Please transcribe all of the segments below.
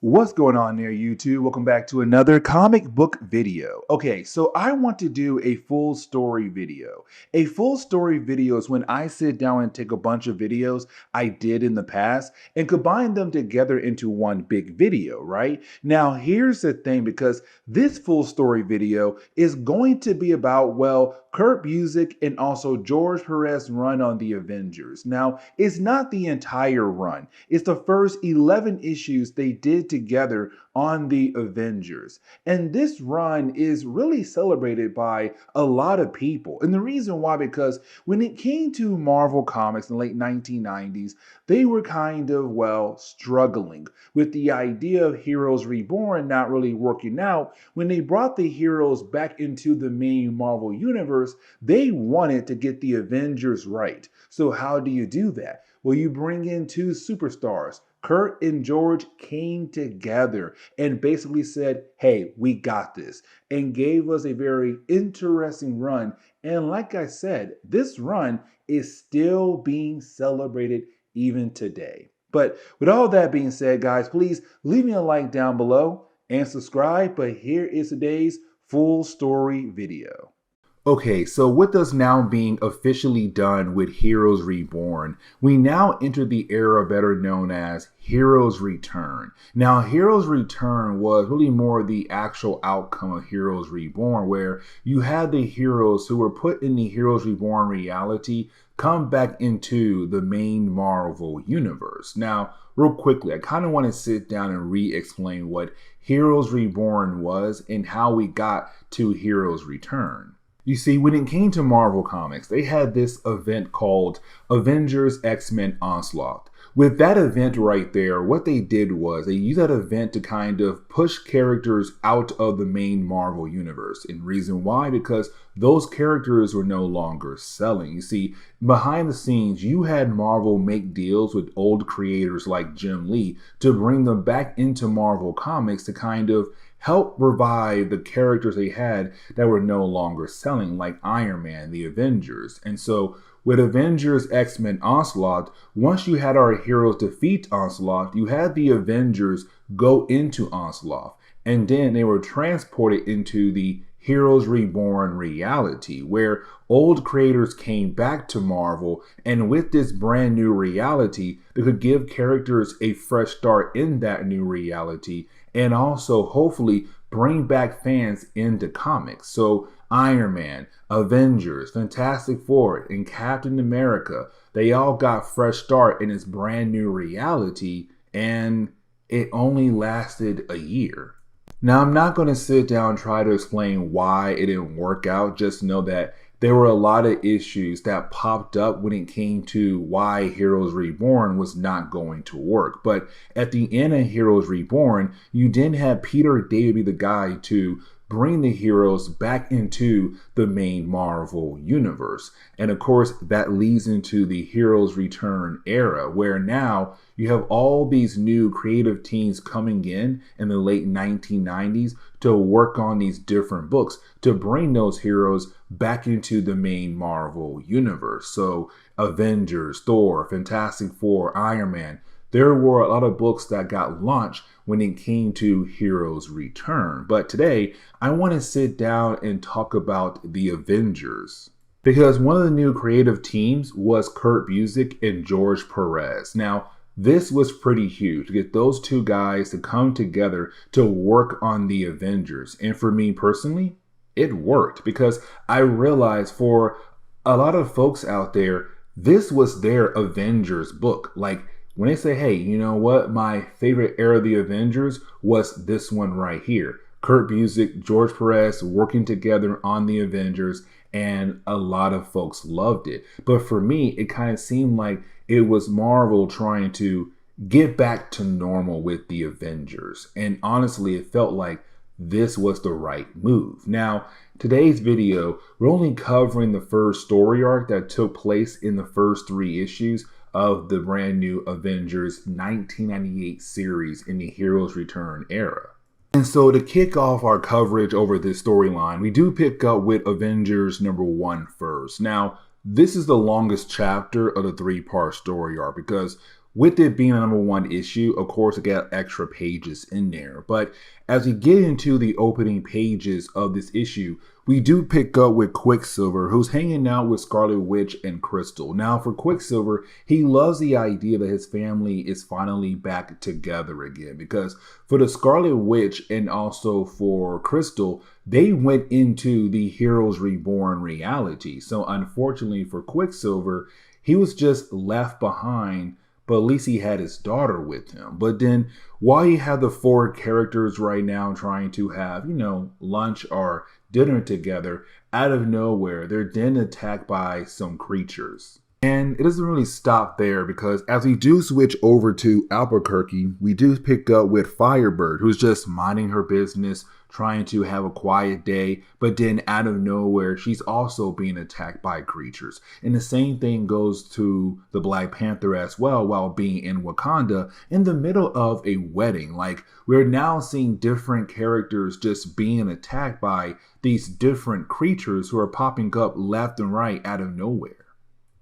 What's going on there, YouTube? Welcome back to another comic book video. Okay, so I want to do a full story video. A full story video is when I sit down and take a bunch of videos I did in the past and combine them together into one big video, right? Now, here's the thing, because this full story video is going to be about, well, Kurt Busiek and also George Perez run on the Avengers. Now, it's not the entire run. It's the first 11 issues they did together on the Avengers. And this run is really celebrated by a lot of people. And the reason why, because when it came to Marvel Comics in the late 1990s, they were kind of, well, struggling with the idea of Heroes Reborn not really working out. When they brought the heroes back into the main Marvel universe, they wanted to get the Avengers right. So how do you do that? Well, you bring in two superstars. Kurt and George came together and basically said, hey, we got this, and gave us a very interesting run. And like I said, this run is still being celebrated even today. But with all that being said, guys, please leave me a like down below and subscribe. But here is today's full story video. Okay, so with us now being officially done with Heroes Reborn, we now enter the era better known as Heroes Return. Now, Heroes Return was really more the actual outcome of Heroes Reborn, where you had the heroes who were put in the Heroes Reborn reality come back into the main Marvel universe. Now, real quickly, I kind of want to sit down and re-explain what Heroes Reborn was and how we got to Heroes Return. You see, when it came to Marvel Comics, they had this event called Avengers X-Men Onslaught. With that event right there, what they did was they used that event to kind of push characters out of the main Marvel universe. And reason why? Because those characters were no longer selling. You see, behind the scenes, you had Marvel make deals with old creators like Jim Lee to bring them back into Marvel Comics to kind of help revive the characters they had that were no longer selling, like Iron Man, the Avengers. And so with Avengers X-Men Onslaught, once you had our heroes defeat Onslaught, you had the Avengers go into Onslaught, and then they were transported into the Heroes Reborn reality, where old creators came back to Marvel, and with this brand new reality, they could give characters a fresh start in that new reality, and also hopefully bring back fans into comics. So Iron Man, Avengers, Fantastic Four, and Captain America, they all got fresh start in this brand new reality, and it only lasted a year. Now, I'm not going to sit down and try to explain why it didn't work out. Just know that there were a lot of issues that popped up when it came to why Heroes Reborn was not going to work. But at the end of Heroes Reborn, you didn't have Peter David be the guy to bring the heroes back into the main Marvel universe. And of course, that leads into the Heroes Return era, where now you have all these new creative teams coming in the late 1990s to work on these different books to bring those heroes back into the main Marvel universe. So Avengers, Thor, Fantastic Four, Iron Man. There were a lot of books that got launched when it came to Heroes Return. But today, I want to sit down and talk about the Avengers, because one of the new creative teams was Kurt Busiek and George Perez. Now, this was pretty huge to get those two guys to come together to work on the Avengers. And for me personally, it worked, because I realized for a lot of folks out there, this was their Avengers book. Like, when they say, hey, you know what, my favorite era of the Avengers was this one right here. Kurt Busiek, George Perez working together on the Avengers, and a lot of folks loved it. But for me, it kind of seemed like it was Marvel trying to get back to normal with the Avengers. And honestly, it felt like this was the right move. Now, today's video, we're only covering the first story arc that took place in the first 3 issues of the brand new Avengers 1998 series in the Heroes Return era. And so to kick off our coverage over this storyline, we do pick up with Avengers #1 first. Now, this is the longest chapter of the 3-part story arc, because with it being a #1 issue, of course, it got extra pages in there. But as we get into the opening pages of this issue, we do pick up with Quicksilver, who's hanging out with Scarlet Witch and Crystal. Now, for Quicksilver, he loves the idea that his family is finally back together again, because for the Scarlet Witch and also for Crystal, they went into the Heroes Reborn reality. So unfortunately for Quicksilver, he was just left behind, but at least he had his daughter with him. But then while you have the 4 characters right now trying to have, lunch or dinner together, out of nowhere, they're then attacked by some creatures. And it doesn't really stop there, because as we do switch over to Albuquerque, we do pick up with Firebird, who's just minding her business, trying to have a quiet day, but then out of nowhere, she's also being attacked by creatures. And the same thing goes to the Black Panther as well, while being in Wakanda in the middle of a wedding. Like, we're now seeing different characters just being attacked by these different creatures who are popping up left and right out of nowhere.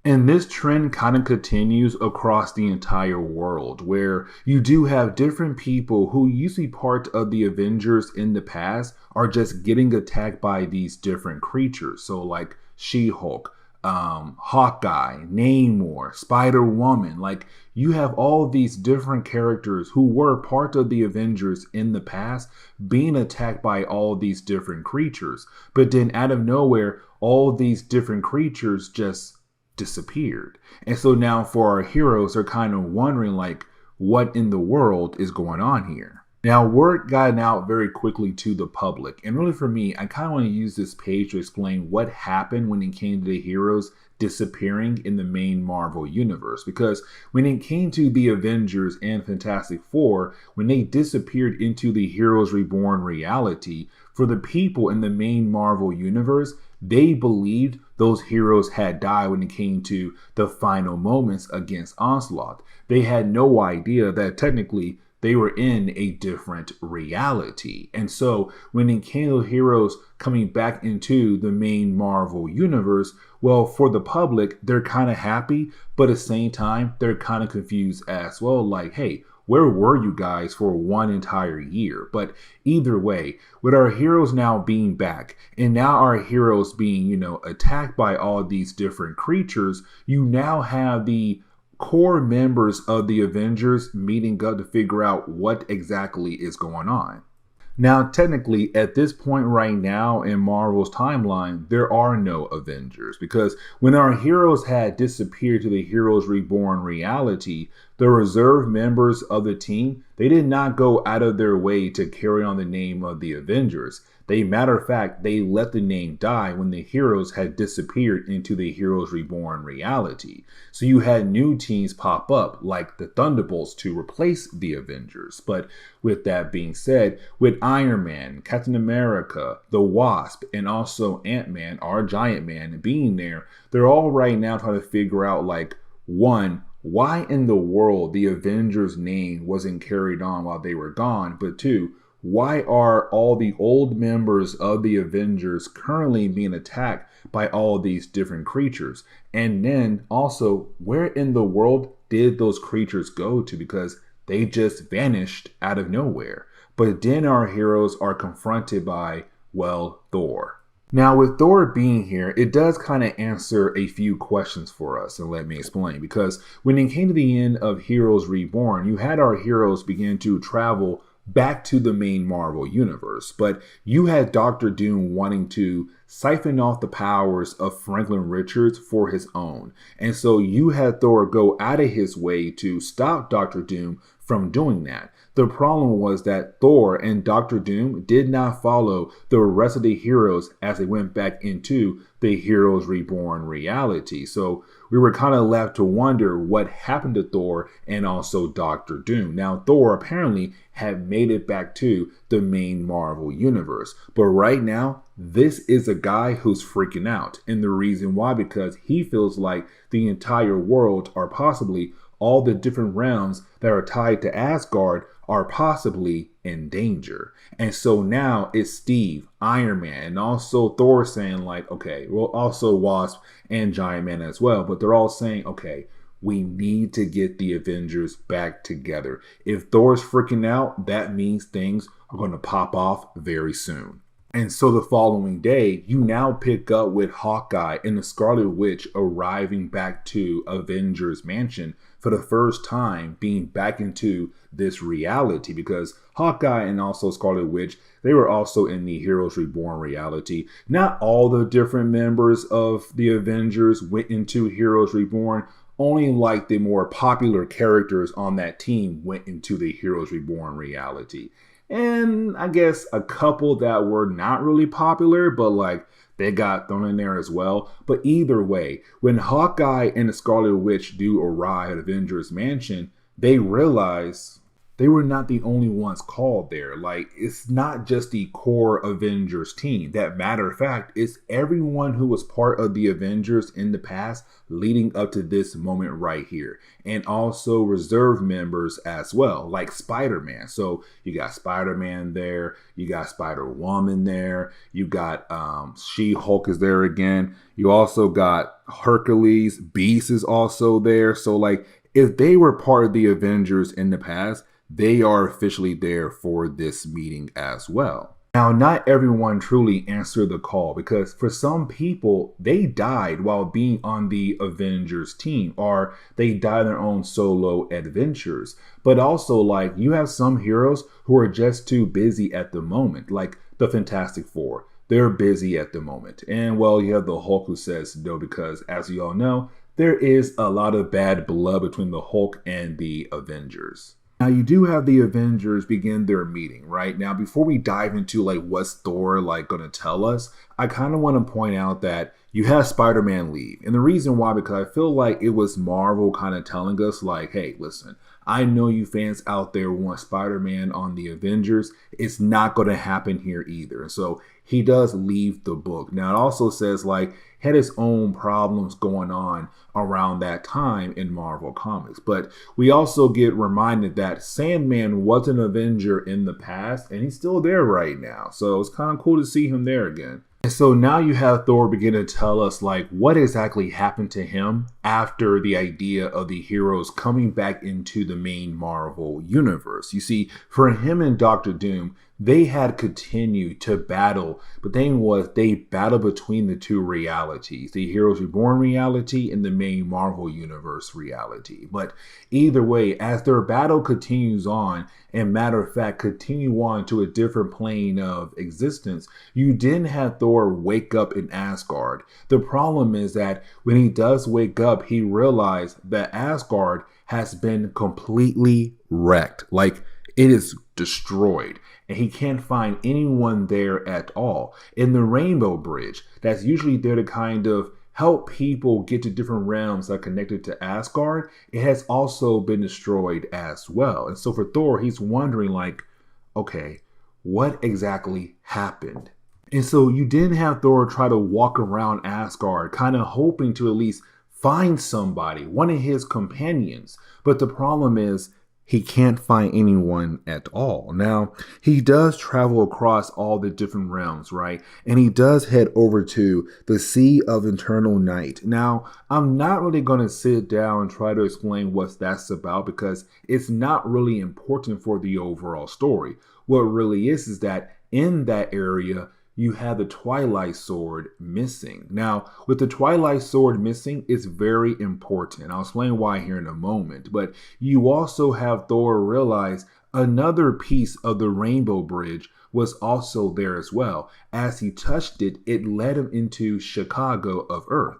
And this trend kind of continues across the entire world, where you do have different people who used to be part of the Avengers in the past are just getting attacked by these different creatures. So like She-Hulk, Hawkeye, Namor, Spider-Woman. Like, you have all these different characters who were part of the Avengers in the past being attacked by all these different creatures. But then out of nowhere, all these different creatures just disappeared. And so now for our heroes, they're kind of wondering, like, what in the world is going on here? Now, word got out very quickly to the public. And really for me, I kind of want to use this page to explain what happened when it came to the heroes disappearing in the main Marvel universe. Because when it came to the Avengers and Fantastic Four, when they disappeared into the Heroes Reborn reality, for the people in the main Marvel universe, they believed those heroes had died when it came to the final moments against Onslaught. They had no idea that technically they were in a different reality. And so when it came to heroes coming back into the main Marvel universe, well, for the public, they're kind of happy, but at the same time, they're kind of confused as well. Like, hey, where were you guys for one entire year? But either way, with our heroes now being back, and now our heroes being, attacked by all these different creatures, you now have the core members of the Avengers meeting up to figure out what exactly is going on. Now, technically, at this point right now in Marvel's timeline, there are no Avengers, because when our heroes had disappeared to the Heroes Reborn reality, the reserve members of the team, they did not go out of their way to carry on the name of the Avengers. Matter of fact, they let the name die when the heroes had disappeared into the Heroes Reborn reality. So you had new teams pop up, like the Thunderbolts, to replace the Avengers. But with that being said, with Iron Man, Captain America, the Wasp, and also Ant-Man, our Giant Man, being there, they're all right now trying to figure out, like, one, why in the world the Avengers name wasn't carried on while they were gone, but two, why are all the old members of the Avengers currently being attacked by all these different creatures? And then also, where in the world did those creatures go to? Because they just vanished out of nowhere. But then our heroes are confronted by, well, Thor. Now, with Thor being here, it does kind of answer a few questions for us, and let me explain. Because when it came to the end of Heroes Reborn, you had our heroes begin to travel back to the main Marvel universe, but you had Doctor Doom wanting to siphon off the powers of Franklin Richards for his own. And so you had Thor go out of his way to stop Doctor Doom from doing that. The problem was that Thor and Doctor Doom did not follow the rest of the heroes as they went back into the Heroes Reborn reality. So we were kind of left to wonder what happened to Thor and also Doctor Doom. Now, Thor apparently had made it back to the main Marvel universe. But right now, this is a guy who's freaking out. And the reason why, because he feels like the entire world, or possibly all the different realms that are tied to Asgard, are possibly in danger. And so now it's Steve, Iron Man, and also Thor saying, like, okay, well, also Wasp and Giant Man as well, but they're all saying, okay, we need to get the Avengers back together. If Thor's freaking out, that means things are going to pop off very soon. And so the following day, you now pick up with Hawkeye and the Scarlet Witch arriving back to Avengers Mansion for the first time, being back into this reality, because Hawkeye and also Scarlet Witch, they were also in the Heroes Reborn reality. Not all the different members of the Avengers went into Heroes Reborn. Only like the more popular characters on that team went into the Heroes Reborn reality. And I guess a couple that were not really popular, but like they got thrown in there as well. But either way, when Hawkeye and the Scarlet Witch do arrive at Avengers Mansion, they realize they were not the only ones called there. Like, it's not just the core Avengers team. That matter of fact, it's everyone who was part of the Avengers in the past leading up to this moment right here. And also reserve members as well, like Spider-Man. So you got Spider-Man there, you got Spider-Woman there, you got She-Hulk is there again. You also got Hercules, Beast is also there. So like, if they were part of the Avengers in the past, they are officially there for this meeting as well. Now, not everyone truly answered the call, because for some people, they died while being on the Avengers team, or they died their own solo adventures. But also, like, you have some heroes who are just too busy at the moment, like the Fantastic Four. They're busy at the moment. And well, you have the Hulk who says no, because as you all know, there is a lot of bad blood between the Hulk and the Avengers. Now, you do have the Avengers begin their meeting, right? Now, before we dive into like what's Thor like going to tell us, I kind of want to point out that you have Spider-Man leave. And the reason why, because I feel like it was Marvel kind of telling us like, hey, listen, I know you fans out there want Spider-Man on the Avengers. It's not going to happen here either. So he does leave the book. Now, it also says like had his own problems going on around that time in Marvel Comics. But we also get reminded that Sandman was an Avenger in the past, and he's still there right now. So it's kind of cool to see him there again. And so now you have Thor begin to tell us like what exactly happened to him after the idea of the heroes coming back into the main Marvel universe. You see, for him and Doctor Doom, they had continued to battle, but the thing was they battled between the two realities, the Heroes Reborn reality and the main Marvel Universe reality. But either way, as their battle continues on, and matter of fact, continue on to a different plane of existence, you didn't have Thor wake up in Asgard. The problem is that when he does wake up, he realized that Asgard has been completely wrecked. Like, it is destroyed, and he can't find anyone there at all. In the Rainbow Bridge, that's usually there to kind of help people get to different realms that are connected to Asgard, it has also been destroyed as well. And so for Thor, he's wondering like, okay, what exactly happened? And so you didn't have Thor try to walk around Asgard, kind of hoping to at least find somebody, one of his companions. But the problem is, he can't find anyone at all. Now, he does travel across all the different realms, right? And he does head over to the Sea of Eternal Night. Now, I'm not really going to sit down and try to explain what that's about, because it's not really important for the overall story. What really is that in that area, you have the Twilight Sword missing. Now, with the Twilight Sword missing, it's very important. I'll explain why here in a moment. But you also have Thor realize another piece of the Rainbow Bridge was also there as well. As he touched it, it led him into Chicago of Earth.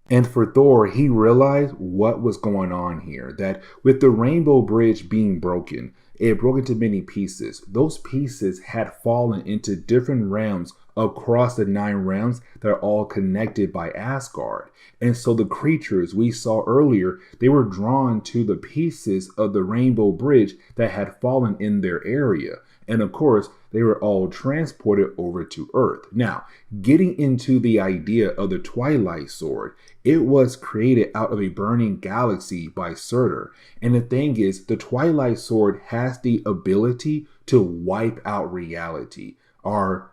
And for Thor, he realized what was going on here, that with the Rainbow Bridge being broken, it broke into many pieces. Those pieces had fallen into different realms across the 9 realms that are all connected by Asgard. And so the creatures we saw earlier, they were drawn to the pieces of the Rainbow Bridge that had fallen in their area. And of course, they were all transported over to Earth. Now, getting into the idea of the Twilight Sword, it was created out of a burning galaxy by Surtur. And the thing is, the Twilight Sword has the ability to wipe out reality, or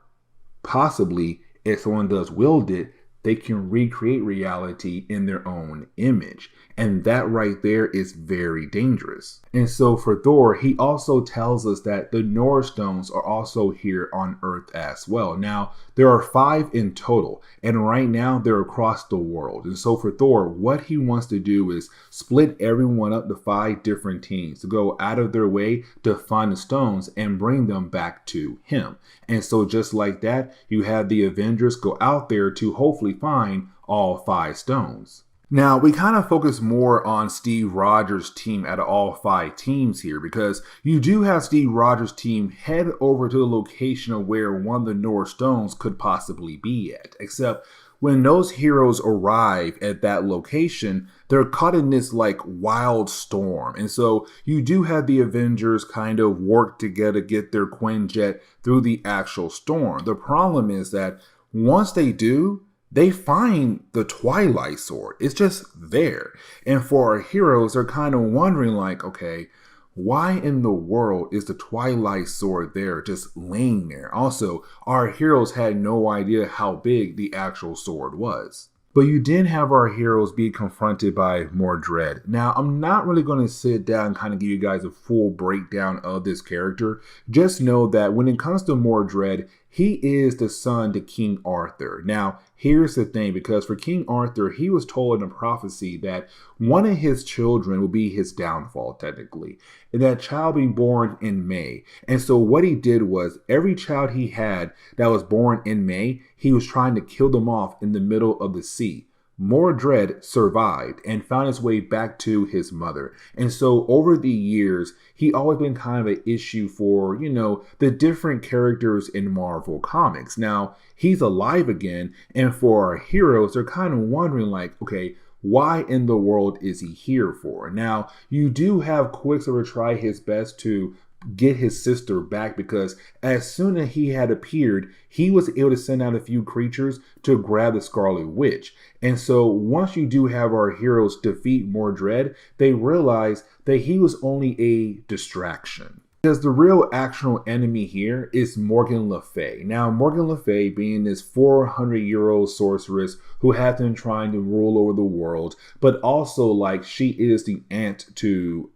possibly, if someone does wield it, they can recreate reality in their own image. And that right there is very dangerous. And so for Thor, he also tells us that the North Stones are also here on Earth as well. Now, there are 5 in total, and right now they're across the world. And so for Thor, what he wants to do is split everyone up to 5 different teams to go out of their way to find the stones and bring them back to him. And so just like that, you have the Avengers go out there to hopefully find all 5 stones. Now, we kind of focus more on Steve Rogers' team out of all 5 teams here, because you do have Steve Rogers' team head over to the location of where one of the North Stones could possibly be at. Except when those heroes arrive at that location, they're caught in this like wild storm. And so you do have the Avengers kind of work together to get their Quinjet through the actual storm. The problem is that once they do, they find the Twilight Sword. It's just there. And for our heroes, they're kind of wondering like, okay, why in the world is the Twilight Sword there just laying there? Also, our heroes had no idea how big the actual sword was. But you did have our heroes be confronted by Mordred. Now, I'm not really going to sit down and kind of give you guys a full breakdown of this character. Just know that when it comes to Mordred, he is the son to King Arthur. Now, here's the thing, because for King Arthur, he was told in a prophecy that one of his children will be his downfall, technically, and that child being born in May. And so what he did was every child he had that was born in May, he was trying to kill them off in the middle of the sea. Mordred survived and found his way back to his mother. And so over the years, he always been kind of an issue for, the different characters in Marvel Comics. Now, he's alive again, and for our heroes, they're kind of wondering like, okay, why in the world is he here for? Now, you do have Quicksilver try his best to get his sister back, because as soon as he had appeared, he was able to send out a few creatures to grab the Scarlet Witch. And so once you do have our heroes defeat Mordred, they realize that he was only a distraction. Because the real actual enemy here is Morgan Le Fay. Now, Morgan Le Fay being this 400-year-old sorceress who has been trying to rule over the world, but also like she is the aunt to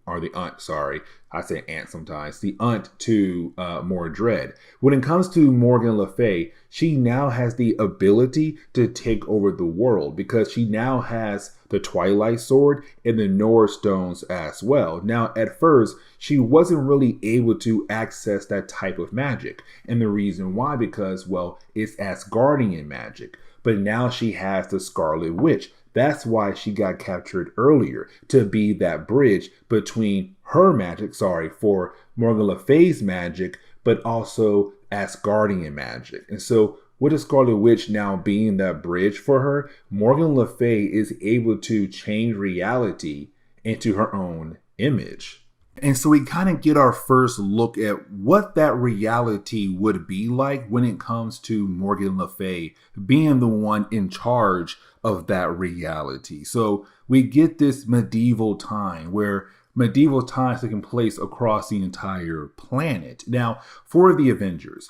Mordred. When it comes to Morgan Le Fay, she now has the ability to take over the world because she now has the Twilight Sword and the North Stones as well. Now, at first, she wasn't really able to access that type of magic. And the reason why, because, well, it's Asgardian magic. But now she has the Scarlet Witch. That's why she got captured earlier, to be that bridge between her magic, for Morgan Le Fay's magic, but also Asgardian magic. And so with the Scarlet Witch now being that bridge for her, Morgan Le Fay is able to change reality into her own image. And so we kind of get our first look at what that reality would be like when it comes to Morgan Le Fay being the one in charge of that reality. So we get this medieval time where medieval times taking place across the entire planet. Now, for the Avengers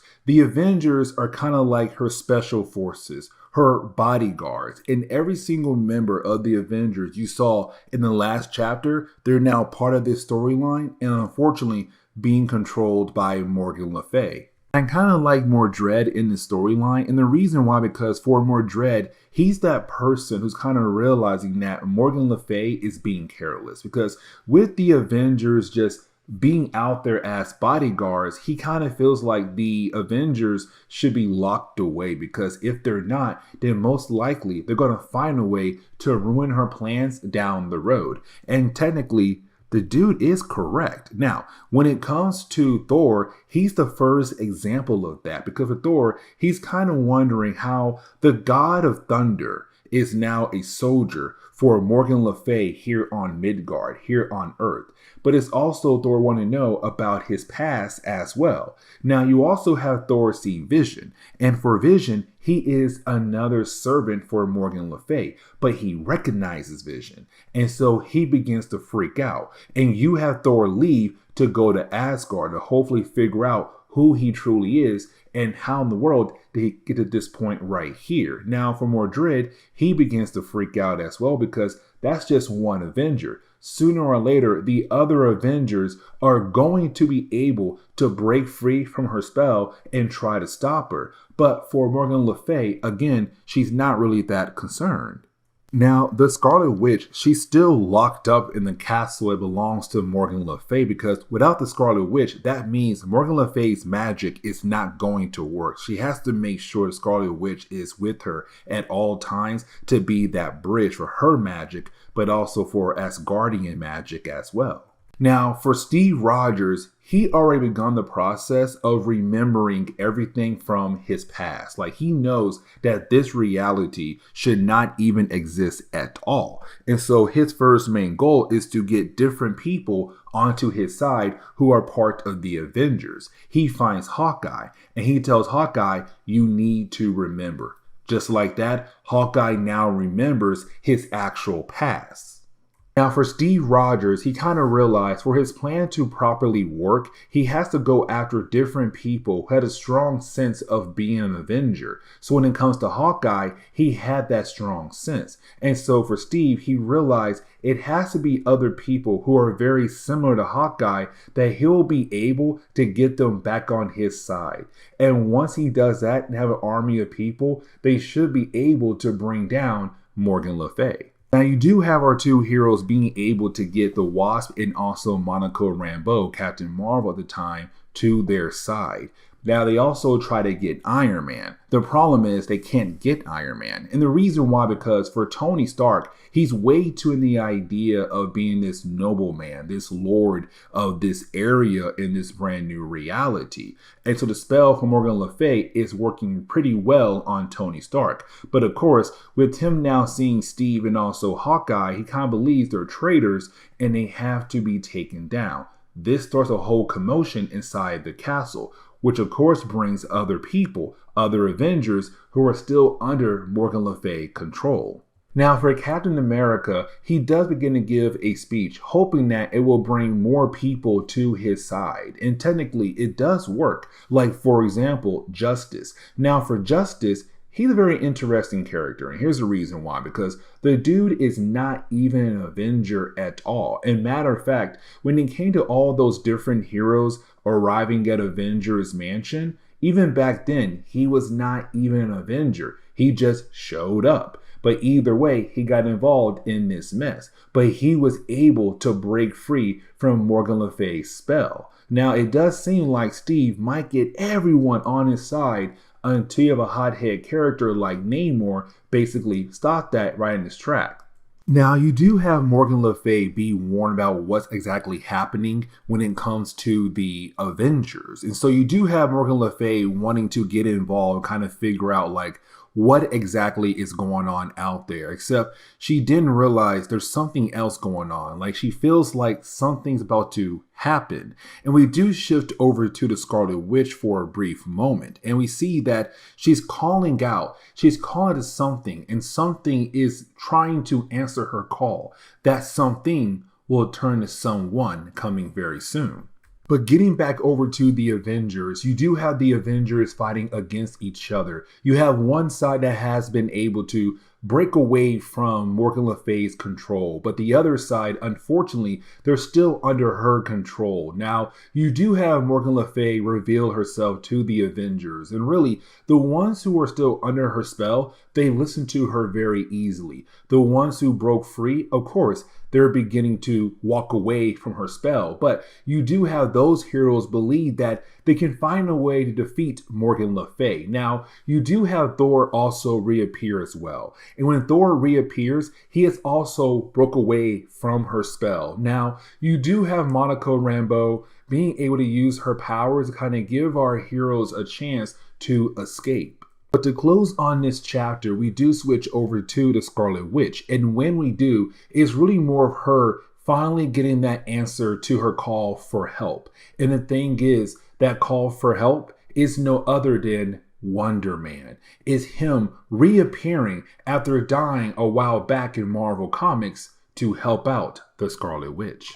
are kind of like her special forces, her bodyguards, and every single member of the Avengers you saw in the last chapter, they're now part of this storyline and unfortunately being controlled by Morgan Le Fay. I kind of like Mordred in the storyline, and the reason why, because for Mordred, he's that person who's kind of realizing that Morgan Le Fay is being careless, because with the Avengers just being out there as bodyguards, he kind of feels like the Avengers should be locked away, because if they're not, then most likely they're going to find a way to ruin her plans down the road. And technically, the dude is correct. Now, when it comes to Thor, he's the first example of that, because with Thor, he's kind of wondering how the god of thunder is now a soldier for Morgan Le Fay here on Midgard, here on Earth. But it's also Thor want to know about his past as well. Now, you also have Thor see Vision. And for Vision, he is another servant for Morgan Le Fay, but he recognizes Vision. And so he begins to freak out. And you have Thor leave to go to Asgard to hopefully figure out who he truly is and how in the world did he get to this point right here. Now, for Mordred, he begins to freak out as well because that's just one Avenger. Sooner or later, the other Avengers are going to be able to break free from her spell and try to stop her. But for Morgan Le Fay, again, she's not really that concerned. Now, the Scarlet Witch, she's still locked up in the castle it belongs to Morgan Le Fay, because without the Scarlet Witch, that means Morgan Le Fay's magic is not going to work. She has to make sure the Scarlet Witch is with her at all times to be that bridge for her magic, but also for Asgardian magic as well. Now, for Steve Rogers, he already begun the process of remembering everything from his past. Like, he knows that this reality should not even exist at all. And so his first main goal is to get different people onto his side who are part of the Avengers. He finds Hawkeye and he tells Hawkeye, you need to remember. Just like that, Hawkeye now remembers his actual past. Now, for Steve Rogers, he kind of realized for his plan to properly work, he has to go after different people who had a strong sense of being an Avenger. So when it comes to Hawkeye, he had that strong sense. And so for Steve, he realized it has to be other people who are very similar to Hawkeye that he'll be able to get them back on his side. And once he does that and have an army of people, they should be able to bring down Morgan Le Fay. Now, you do have our two heroes being able to get the Wasp and also Monica Rambeau, Captain Marvel at the time, to their side. Now, they also try to get Iron Man. The problem is they can't get Iron Man. And the reason why, because for Tony Stark, he's way too in the idea of being this nobleman, this lord of this area in this brand new reality. And so the spell from Morgan Le Fay is working pretty well on Tony Stark. But of course, with him now seeing Steve and also Hawkeye, he kind of believes they're traitors and they have to be taken down. This starts a whole commotion inside the castle, which of course brings other people, other Avengers who are still under Morgan Le Fay control. Now, for Captain America, he does begin to give a speech, hoping that it will bring more people to his side. And technically, it does work. Like, for example, Justice. Now, for Justice, he's a very interesting character, and here's the reason why. Because the dude is not even an Avenger at all. And matter of fact, when it came to all those different heroes arriving at Avengers Mansion, even back then, he was not even an Avenger. He just showed up. But either way, he got involved in this mess. But he was able to break free from Morgan Le Fay's spell. Now, it does seem like Steve might get everyone on his side until you have a hothead character like Namor basically stop that right in his track. Now, you do have Morgan Le Fay be warned about what's exactly happening when it comes to the Avengers. And so you do have Morgan Le Fay wanting to get involved, kind of figure out like what exactly is going on out there, except she didn't realize there's something else going on. Like, she feels like something's about to happen. And we do shift over to the Scarlet Witch for a brief moment, and we see that she's calling out, she's calling to something, and something is trying to answer her call. That something will turn to someone coming very soon. But getting back over to the Avengers, you do have the Avengers fighting against each other. You have one side that has been able to break away from Morgan Le Fay's control, but the other side, unfortunately, they're still under her control. Now, you do have Morgan Le Fay reveal herself to the Avengers, and really, the ones who are still under her spell, they listen to her very easily. The ones who broke free, of course, they're beginning to walk away from her spell. But you do have those heroes believe that they can find a way to defeat Morgan Le Fay. Now, you do have Thor also reappear as well. And when Thor reappears, he has also broke away from her spell. Now, you do have Monica Rambeau being able to use her powers to kind of give our heroes a chance to escape. But to close on this chapter, we do switch over to the Scarlet Witch. And when we do, it's really more of her finally getting that answer to her call for help. And the thing is, that call for help is no other than Wonder Man. It's him reappearing after dying a while back in Marvel Comics to help out the Scarlet Witch.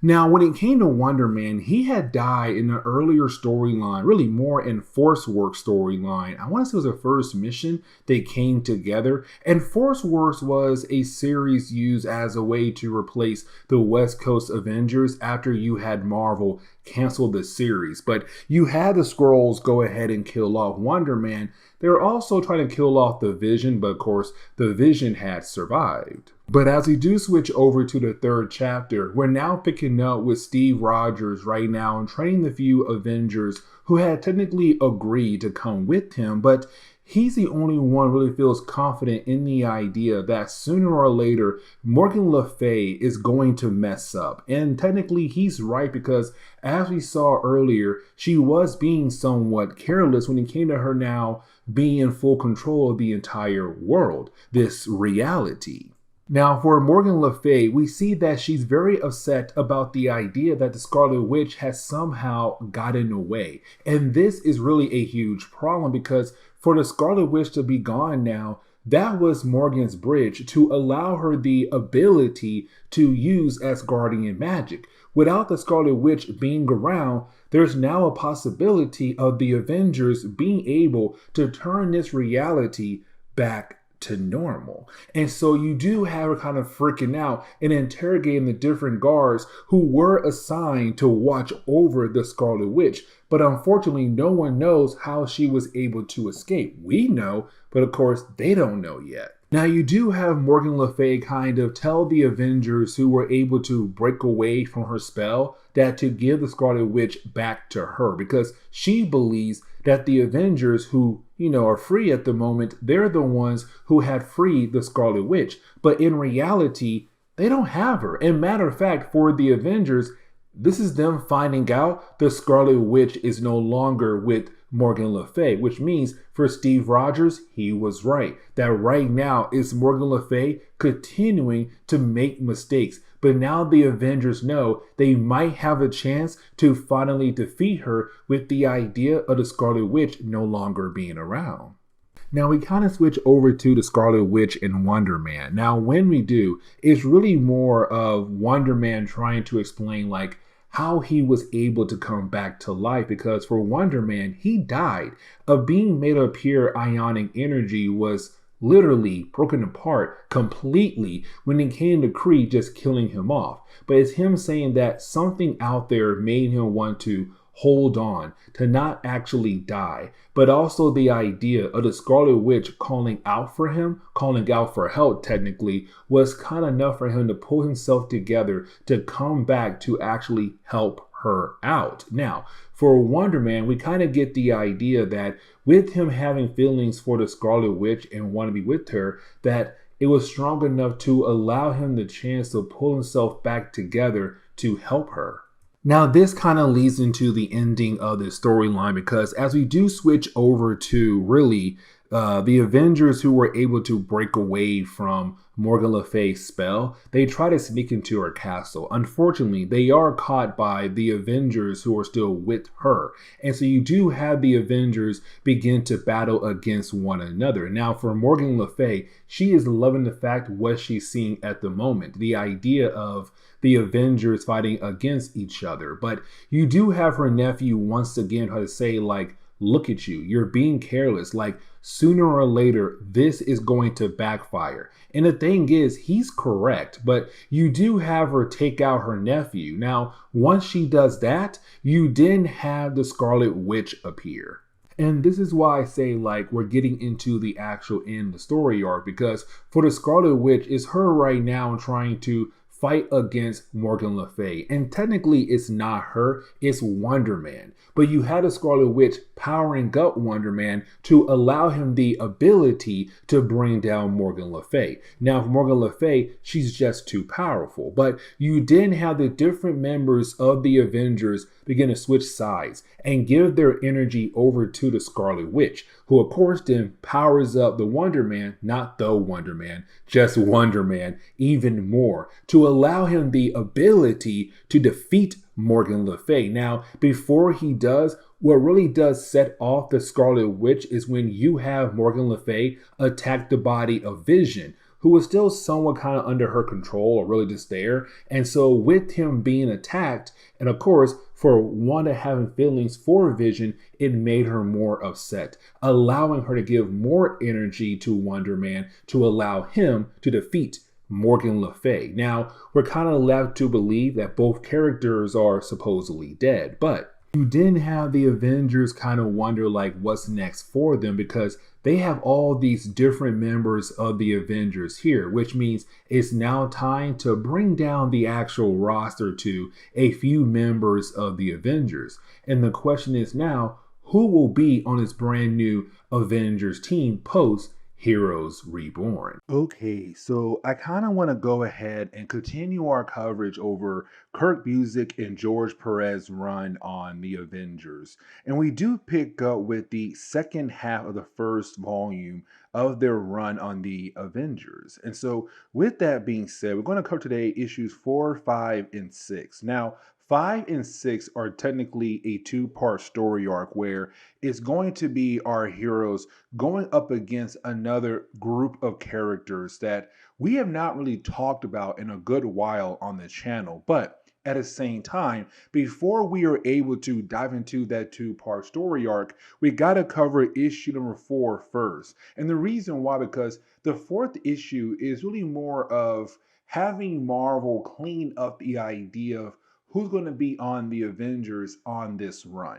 Now, when it came to Wonder Man, he had died in an earlier storyline, really more in Force Works storyline. I want to say it was the first mission they came together. And Force Works was a series used as a way to replace the West Coast Avengers after you had Marvel cancel the series. But you had the Skrulls go ahead and kill off Wonder Man. They were also trying to kill off the Vision, but of course, the Vision had survived. But as we do switch over to the third chapter, we're now picking up with Steve Rogers right now and training the few Avengers who had technically agreed to come with him, but he's the only one who really feels confident in the idea that sooner or later, Morgan Le Fay is going to mess up. And technically, he's right because as we saw earlier, she was being somewhat careless when it came to her now being in full control of the entire world, this reality. Now, for Morgan Le Fay, we see that she's very upset about the idea that the Scarlet Witch has somehow gotten away. And this is really a huge problem because for the Scarlet Witch to be gone now, that was Morgan's bridge to allow her the ability to use Asgardian magic. Without the Scarlet Witch being around, there's now a possibility of the Avengers being able to turn this reality back to normal. And so you do have her kind of freaking out and interrogating the different guards who were assigned to watch over the Scarlet Witch. But unfortunately, no one knows how she was able to escape. We know, but of course, they don't know yet. Now, you do have Morgan Le Fay kind of tell the Avengers who were able to break away from her spell that to give the Scarlet Witch back to her because she believes that the Avengers who, are free at the moment, they're the ones who had freed the Scarlet Witch. But in reality, they don't have her. And matter of fact, for the Avengers, this is them finding out the Scarlet Witch is no longer with Morgan Le Fay, which means for Steve Rogers, he was right. That right now is Morgan Le Fay continuing to make mistakes. But now the Avengers know they might have a chance to finally defeat her with the idea of the Scarlet Witch no longer being around. Now we kind of switch over to the Scarlet Witch and Wonder Man. Now when we do, it's really more of Wonder Man trying to explain like how he was able to come back to life because for Wonder Man, he died. Of being made of pure ionic energy was literally broken apart completely when it came to Kree just killing him off. But it's him saying that something out there made him want to hold on, to not actually die. But also the idea of the Scarlet Witch calling out for him, calling out for help technically, was kind of enough for him to pull himself together to come back to actually help her out. Now, for Wonder Man, we kind of get the idea that with him having feelings for the Scarlet Witch and want to be with her, that it was strong enough to allow him the chance to pull himself back together to help her. Now, this kind of leads into the ending of this storyline because as we do switch over to really the Avengers who were able to break away from Morgan Le Fay's spell, they try to sneak into her castle. Unfortunately, they are caught by the Avengers who are still with her. And so you do have the Avengers begin to battle against one another. Now, for Morgan Le Fay, she is loving the fact what she's seeing at the moment. The idea of the Avengers fighting against each other. But you do have her nephew once again try to say like, look at you, you're being careless. Like sooner or later, this is going to backfire. And the thing is, he's correct, but you do have her take out her nephew. Now, once she does that, you then have the Scarlet Witch appear. And this is why I say like we're getting into the actual end of the story arc because for the Scarlet Witch, it's her right now trying to fight against Morgan Le Fay. And technically it's not her, it's Wonder Man. But you had a Scarlet Witch powering up Wonder Man to allow him the ability to bring down Morgan Le Fay. Now for Morgan Le Fay, she's just too powerful. But you then have the different members of the Avengers begin to switch sides and give their energy over to the Scarlet Witch, who of course then powers up the Wonder Man, not the Wonder Man, just Wonder Man, even more to allow him the ability to defeat Morgan Le Fay. Now, before he does, what really does set off the Scarlet Witch is when you have Morgan Le Fay attack the body of Vision, who was still somewhat kind of under her control or really just there. And so with him being attacked, and of course, for Wanda having feelings for Vision, it made her more upset, allowing her to give more energy to Wonder Man to allow him to defeat Morgan Le Fay. Now, we're kind of left to believe that both characters are supposedly dead, but you didn't have the Avengers kind of wonder like what's next for them, because they have all these different members of the Avengers here, which means it's now time to bring down the actual roster to a few members of the Avengers. And the question is now, who will be on this brand new Avengers team post Heroes Reborn? Okay, so I kind of want to go ahead and continue our coverage over Kurt Busiek and George Perez run on the Avengers. And we do pick up with the second half of the first volume of their run on the Avengers. And so with that being said, we're going to cover today issues 4, 5, and 6. Now, 5 and 6 are technically a two-part story arc where it's going to be our heroes going up against another group of characters that we have not really talked about in a good while on the channel. But at the same time, before we are able to dive into that two-part story arc, we got to cover issue number 4 first. And the reason why, because the fourth issue is really more of having Marvel clean up the idea of who's going to be on the Avengers on this run.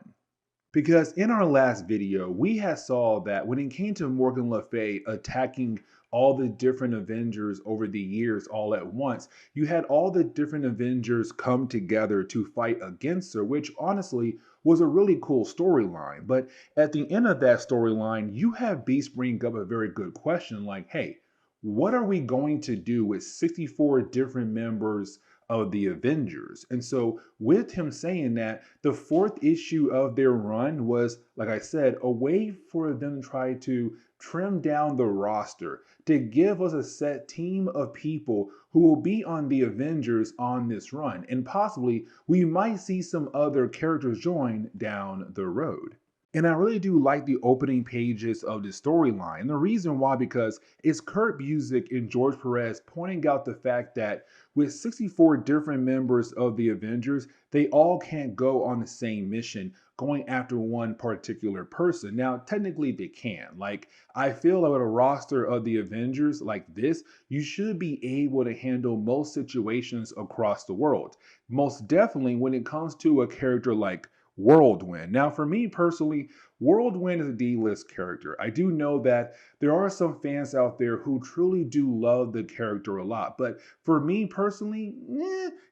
Because in our last video, we had saw that when it came to Morgan Le Fay attacking all the different Avengers over the years all at once, you had all the different Avengers come together to fight against her, which honestly was a really cool storyline. But at the end of that storyline, you have Beast bring up a very good question like, hey, what are we going to do with 64 different members of the Avengers? And so with him saying that, the fourth issue of their run was, like I said, a way for them to try to trim down the roster to give us a set team of people who will be on the Avengers on this run. And possibly we might see some other characters join down the road. And I really do like the opening pages of the storyline. And the reason why, because it's Kurt Busiek and George Perez pointing out the fact that with 64 different members of the Avengers, they all can't go on the same mission going after one particular person. Now, technically they can. Like, I feel like with a roster of the Avengers like this, you should be able to handle most situations across the world. Most definitely when it comes to a character like Whirlwind. Now, for me personally, Whirlwind is a D-list character. I do know that there are some fans out there who truly do love the character a lot, but for me personally,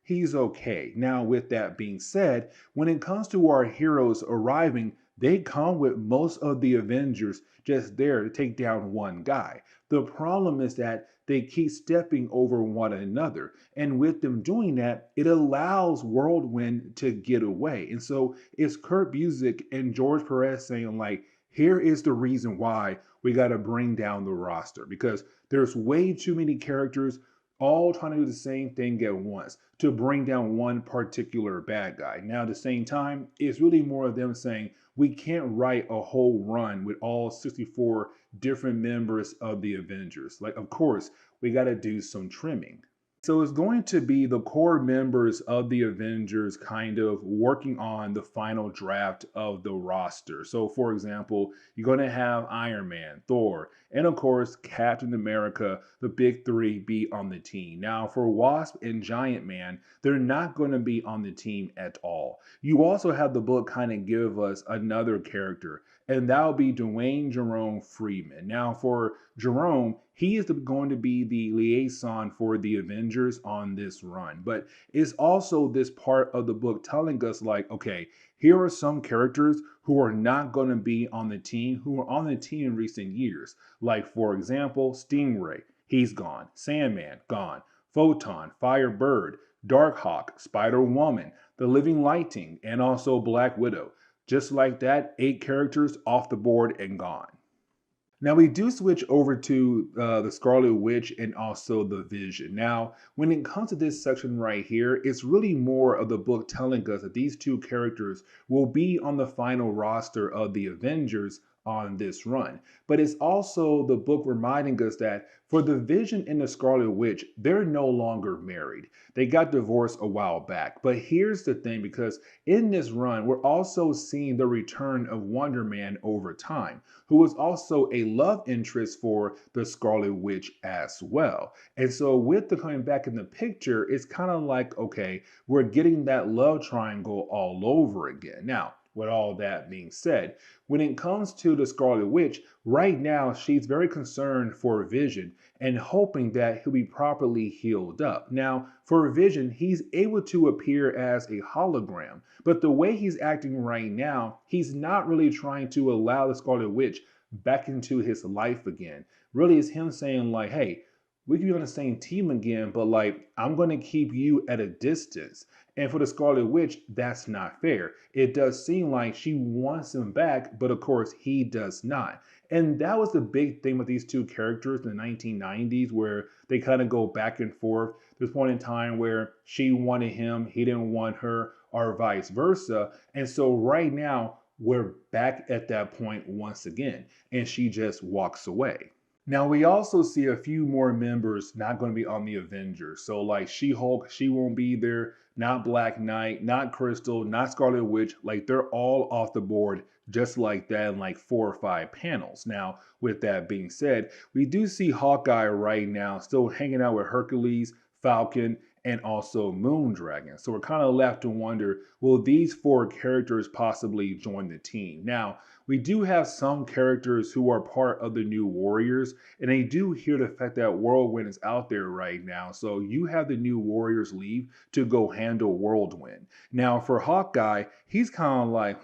he's okay. Now, with that being said, when it comes to our heroes arriving, they come with most of the Avengers just there to take down one guy. The problem is that they keep stepping over one another. And with them doing that, it allows Whirlwind to get away. And so it's Kurt Busiek and George Perez saying, like, here is the reason why we got to bring down the roster. Because there's way too many characters all trying to do the same thing at once to bring down one particular bad guy. Now, at the same time, it's really more of them saying, we can't write a whole run with all 64 different members of the Avengers. Like, of course, we got to do some trimming. So it's going to be the core members of the Avengers kind of working on the final draft of the roster. So for example, you're going to have Iron Man, Thor, and of course, Captain America, the big three, be on the team. Now for Wasp and Giant Man, they're not going to be on the team at all. You also have the book kind of give us another character, and that'll be Dwayne Jerome Freeman. Now for Jerome, he is going to be the liaison for the Avengers on this run. But it's also this part of the book telling us like, okay, here are some characters who are not going to be on the team, who are on the team in recent years. Like, for example, Stingray, he's gone. Sandman, gone. Photon, Firebird, Darkhawk, Spider-Woman, The Living Lightning, and also Black Widow. Just like that, 8 characters off the board and gone. Now we do switch over to the Scarlet Witch and also the Vision. Now, when it comes to this section right here, it's really more of the book telling us that these two characters will be on the final roster of the Avengers on this run. But it's also the book reminding us that for the Vision and the Scarlet Witch, they're no longer married. They got divorced a while back. But here's the thing, because in this run, we're also seeing the return of Wonder Man over time, who was also a love interest for the Scarlet Witch as well. And so with the coming back in the picture, it's kind of like, okay, we're getting that love triangle all over again. Now, with all that being said, when it comes to the Scarlet Witch, right now she's very concerned for Vision and hoping that he'll be properly healed up. Now, for Vision, he's able to appear as a hologram, but the way he's acting right now, he's not really trying to allow the Scarlet Witch back into his life again. Really, it's him saying like, hey, we can be on the same team again, but like, I'm going to keep you at a distance. And for the Scarlet Witch, that's not fair. It does seem like she wants him back, but of course he does not. And that was the big thing with these two characters in the 1990s, where they kind of go back and forth. There's one in time where she wanted him, he didn't want her, or vice versa. And so right now, we're back at that point once again, and she just walks away. Now, we also see a few more members not going to be on the Avengers. So, like She-Hulk, she won't be there. Not Black Knight, not Crystal, not Scarlet Witch. Like, they're all off the board just like that in like 4 or 5 panels. Now, with that being said, we do see Hawkeye right now still hanging out with Hercules, Falcon, and also Moondragon. So we're kind of left to wonder, will these 4 characters possibly join the team? Now, we do have some characters who are part of the New Warriors, and they do hear the fact that Whirlwind is out there right now. So you have the New Warriors leave to go handle Whirlwind. Now, for Hawkeye, he's kind of like,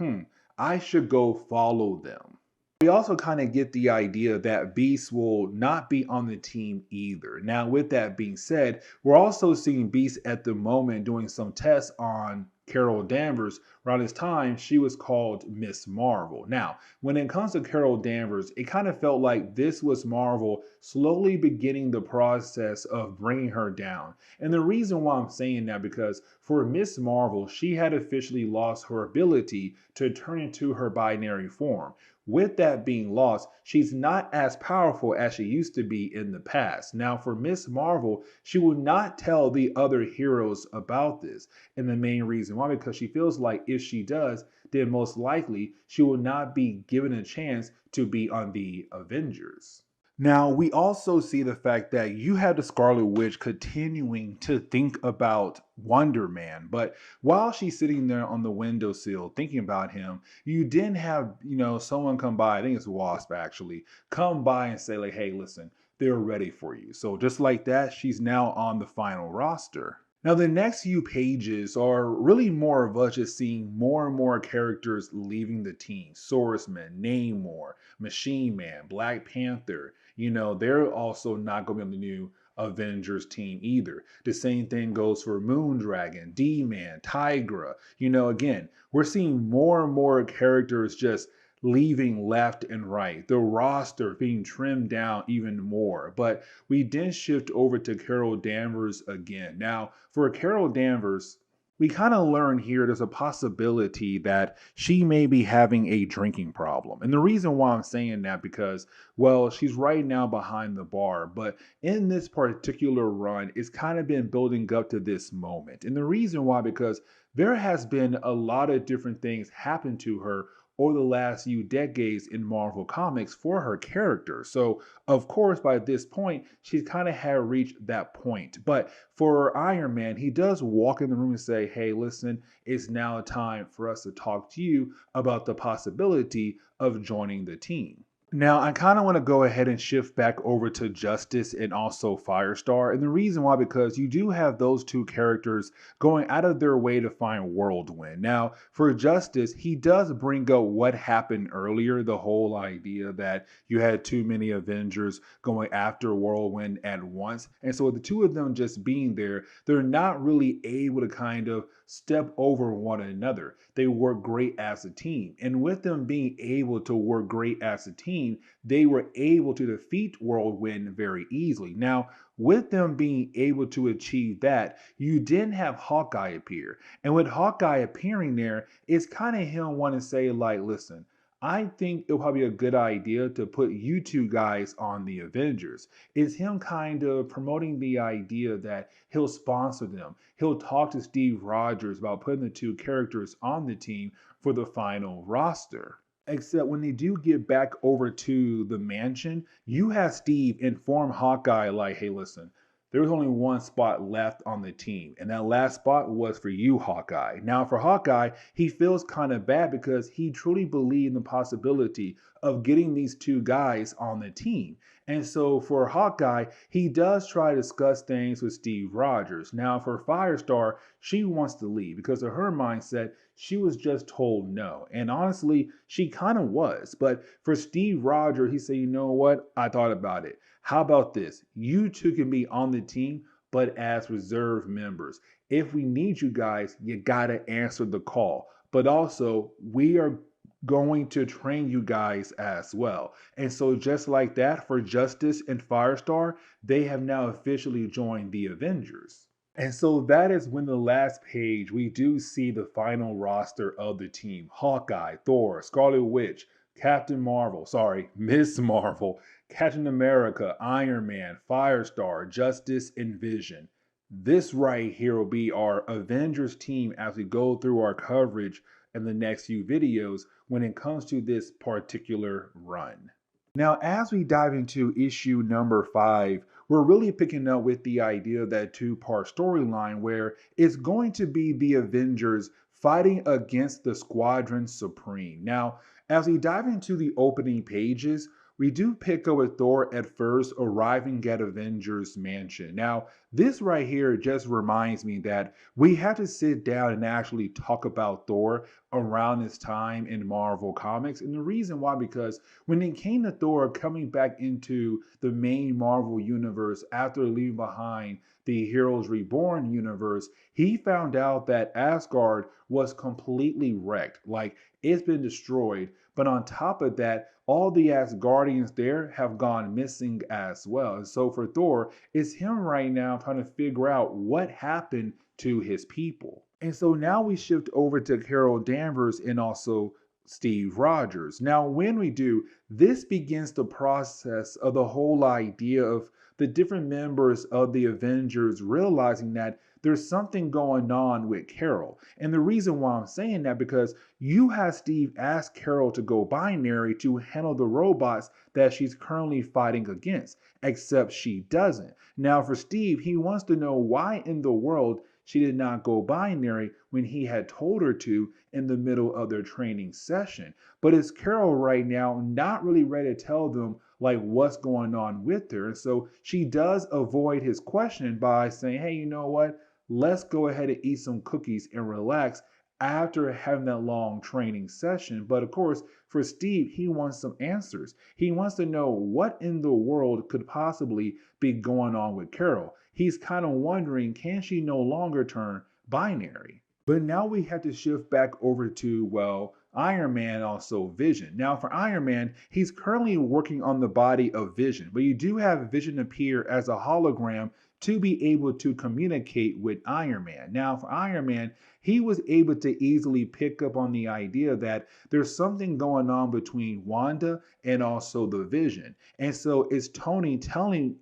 I should go follow them. We also kind of get the idea that Beast will not be on the team either. Now, with that being said, we're also seeing Beast at the moment doing some tests on Carol Danvers. Around this time, she was called Miss Marvel. Now, when it comes to Carol Danvers, it kind of felt like this was Marvel slowly beginning the process of bringing her down. And the reason why I'm saying that, because for Miss Marvel, she had officially lost her ability to turn into her binary form. With that being lost, she's not as powerful as she used to be in the past. Now, for Miss Marvel, she will not tell the other heroes about this. And the main reason why, because she feels like if she does, then most likely she will not be given a chance to be on the Avengers. Now, we also see the fact that you have the Scarlet Witch continuing to think about Wonder Man. But while she's sitting there on the windowsill thinking about him, you didn't have, someone come by, I think it's Wasp actually, come by and say like, hey, listen, they're ready for you. So just like that, she's now on the final roster. Now, the next few pages are really more of us just seeing more and more characters leaving the team. Swordsman, Namor, Machine Man, Black Panther. They're also not going to be on the new Avengers team either. The same thing goes for Moondragon, D-Man, Tigra. Again, we're seeing more and more characters just leaving left and right, the roster being trimmed down even more. But we then shift over to Carol Danvers again. Now, for Carol Danvers, we kind of learn here there's a possibility that she may be having a drinking problem. And the reason why I'm saying that, because, well, she's right now behind the bar, but in this particular run, it's kind of been building up to this moment. And the reason why, because there has been a lot of different things happen to her over the last few decades in Marvel Comics for her character. So, of course, by this point, she's kind of had reached that point. But for Iron Man, he does walk in the room and say, hey, listen, it's now time for us to talk to you about the possibility of joining the team. Now, I kind of want to go ahead and shift back over to Justice and also Firestar. And the reason why, because you do have those two characters going out of their way to find Whirlwind. Now, for Justice, he does bring up what happened earlier, the whole idea that you had too many Avengers going after Whirlwind at once. And so the two of them just being there, they're not really able to kind of step over one another. They work great as a team. And with them being able to work great as a team, they were able to defeat Whirlwind very easily. Now, with them being able to achieve that, you didn't have Hawkeye appear. And with Hawkeye appearing there, it's kind of him wanting to say like, listen, I think it'll probably be a good idea to put you two guys on the Avengers. It's him kind of promoting the idea that he'll sponsor them. He'll talk to Steve Rogers about putting the two characters on the team for the final roster. Except when they do get back over to the mansion, you have Steve inform Hawkeye, like, hey, listen, there was only one spot left on the team, and that last spot was for you, Hawkeye. Now, for Hawkeye, he feels kind of bad because he truly believed in the possibility of getting these two guys on the team. And so for Hawkeye, he does try to discuss things with Steve Rogers. Now, for Firestar, she wants to leave because of her mindset, she was just told no. And honestly, she kind of was. But for Steve Rogers, he said, you know what? I thought about it. How about this? You two can be on the team, but as reserve members. If we need you guys, you got to answer the call. But also, we are going to train you guys as well. And so, just like that, for Justice and Firestar, they have now officially joined the Avengers. And so that is when the last page we do see the final roster of the team. Hawkeye, Thor, Scarlet Witch, Captain Marvel, sorry, Miss Marvel, Captain America, Iron Man, Firestar, Justice, and Vision. This right here will be our Avengers team as we go through our coverage in the next few videos when it comes to this particular run. Now, as we dive into issue number 5, we're really picking up with the idea of that two-part storyline where it's going to be the Avengers fighting against the Squadron Supreme. Now, as we dive into the opening pages, we do pick up with Thor at first arriving at Avengers Mansion. Now, this right here just reminds me that we have to sit down and actually talk about Thor around this time in Marvel Comics. And the reason why, because when it came to Thor coming back into the main Marvel universe after leaving behind the Heroes Reborn universe, he found out that Asgard was completely wrecked. Like, it's been destroyed. But on top of that, all the Asgardians there have gone missing as well. And so for Thor, it's him right now trying to figure out what happened to his people. And so now we shift over to Carol Danvers and also Steve Rogers. Now, when we do, this begins the process of the whole idea of the different members of the Avengers realizing that there's something going on with Carol. And the reason why I'm saying that, because you have Steve ask Carol to go binary to handle the robots that she's currently fighting against, except she doesn't. Now, for Steve, he wants to know why in the world she did not go binary when he had told her to in the middle of their training session. But it's Carol right now not really ready to tell them like what's going on with her. And so she does avoid his question by saying, hey, you know what? Let's go ahead and eat some cookies and relax after having that long training session. But of course, for Steve, he wants some answers. He wants to know what in the world could possibly be going on with Carol. He's kind of wondering, can she no longer turn binary? But now we have to shift back over to, well, Iron Man, also Vision. Now, for Iron Man, he's currently working on the body of Vision, but you do have Vision appear as a hologram to be able to communicate with Iron Man. Now, for Iron Man, he was able to easily pick up on the idea that there's something going on between Wanda and also the Vision. And so it's Tony telling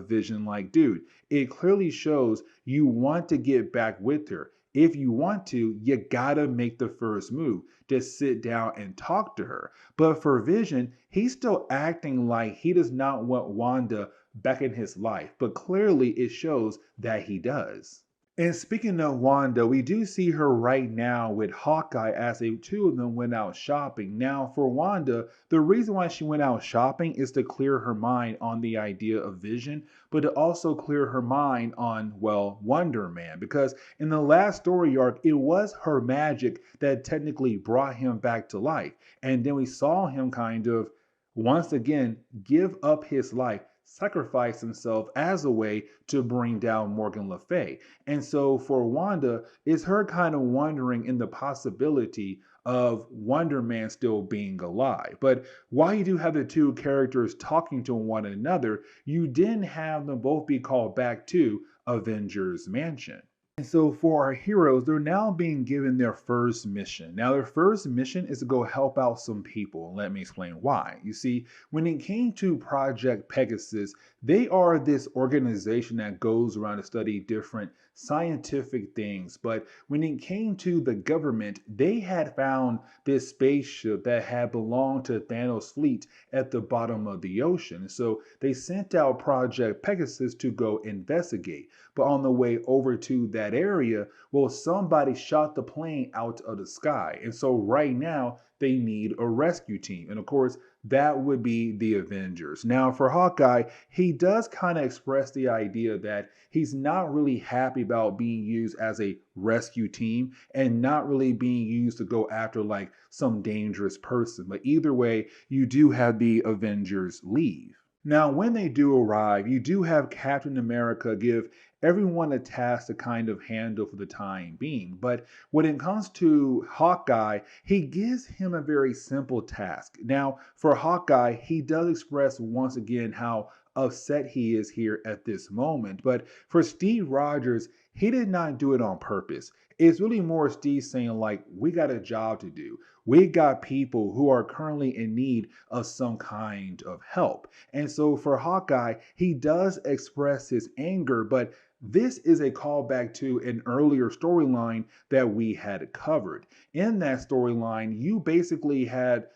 Vision, like, dude, it clearly shows you want to get back with her. If you want to, you gotta make the first move. Just sit down and talk to her. But for Vision, he's still acting like he does not want Wanda back in his life. But clearly it shows that he does. And speaking of Wanda, we do see her right now with Hawkeye as the two of them went out shopping. Now, for Wanda, the reason why she went out shopping is to clear her mind on the idea of Vision, but to also clear her mind on, well, Wonder Man. Because in the last story arc, it was her magic that technically brought him back to life. And then we saw him kind of, once again, give up his life, sacrifice himself as a way to bring down Morgan Le Fay. And so for Wanda, it's her kind of wondering in the possibility of Wonder Man still being alive. But while you do have the two characters talking to one another, you didn't have them both be called back to Avengers Mansion. And so for our heroes, they're now being given their first mission. Now, their first mission is to go help out some people. Let me explain why. You see, when it came to Project Pegasus, they are this organization that goes around to study different scientific things. But when it came to the government, they had found this spaceship that had belonged to Thanos' fleet at the bottom of the ocean. So they sent out Project Pegasus to go investigate. But on the way over to that area, well, somebody shot the plane out of the sky. And so right now, they need a rescue team. And of course, that would be the Avengers. Now, for Hawkeye, he does kind of express the idea that he's not really happy about being used as a rescue team and not really being used to go after like some dangerous person. But either way, you do have the Avengers leave. Now, when they do arrive, you do have Captain America give everyone a task to kind of handle for the time being. But when it comes to Hawkeye, he gives him a very simple task. Now, for Hawkeye, he does express once again how upset he is here at this moment. But for Steve Rogers, he did not do it on purpose. It's really more Steve saying, like, we got a job to do. We got people who are currently in need of some kind of help. And so for Hawkeye, he does express his anger, but this is a callback to an earlier storyline that we had covered. In that storyline, you basically had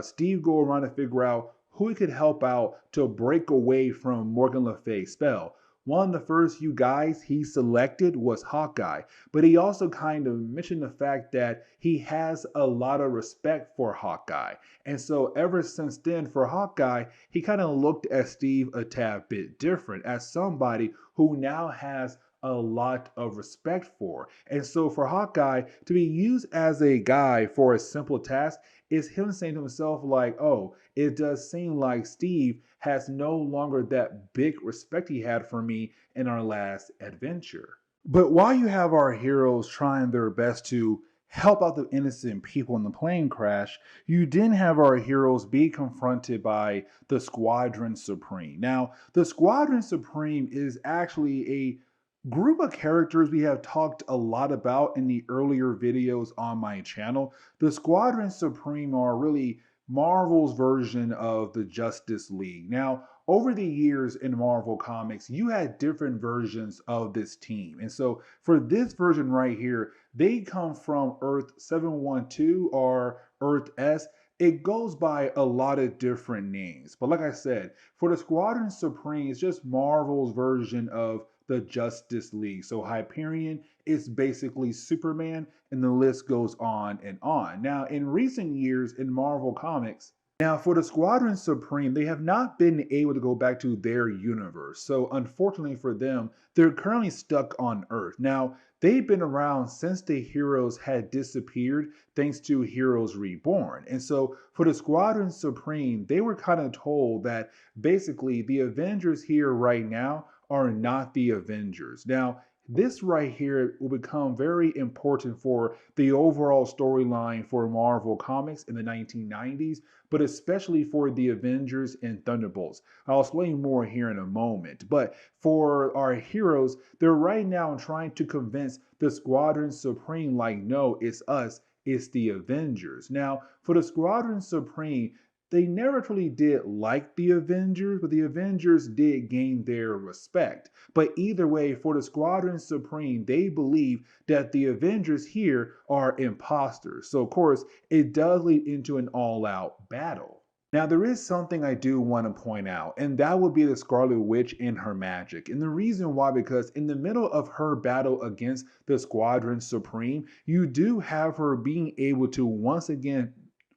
Steve go around to figure out who he could help out to break away from Morgan Le Fay's spell. One of the first few guys he selected was Hawkeye, but he also kind of mentioned the fact that he has a lot of respect for Hawkeye. And so ever since then, for Hawkeye, he kind of looked at Steve a tad bit different as somebody who now has a lot of respect for. And so for Hawkeye to be used as a guy for a simple task is him saying to himself, like, oh, it does seem like Steve has no longer that big respect he had for me in our last adventure. But while you have our heroes trying their best to help out the innocent people in the plane crash, you didn't have our heroes be confronted by the Squadron Supreme. Now, the Squadron Supreme is actually a group of characters we have talked a lot about in the earlier videos on my channel. The Squadron Supreme are really Marvel's version of the Justice League. Now, over the years in Marvel Comics, you had different versions of this team. And so for this version right here, they come from Earth 712 or Earth S. It goes by a lot of different names. But like I said, for the Squadron Supreme, it's just Marvel's version of the Justice League. So Hyperion is basically Superman, and the list goes on and on. Now, in recent years in Marvel Comics, now for the Squadron Supreme, they have not been able to go back to their universe. So unfortunately for them, they're currently stuck on Earth. Now, they've been around since the heroes had disappeared thanks to Heroes Reborn. And so for the Squadron Supreme, they were kind of told that basically the Avengers here right now are not the Avengers. Now, this right here will become very important for the overall storyline for Marvel Comics in the 1990s, but especially for the Avengers and Thunderbolts. I'll explain more here in a moment. But for our heroes, they're right now trying to convince the Squadron Supreme, like, no, it's us, it's the Avengers. Now, for the Squadron Supreme, they never truly did like the Avengers, but the Avengers did gain their respect. But either way, for the Squadron Supreme, they believe that the Avengers here are imposters. So, of course, it does lead into an all-out battle. Now, there is something I do want to point out, and that would be the Scarlet Witch and her magic. And the reason why, because in the middle of her battle against the Squadron Supreme, you do have her being able to once again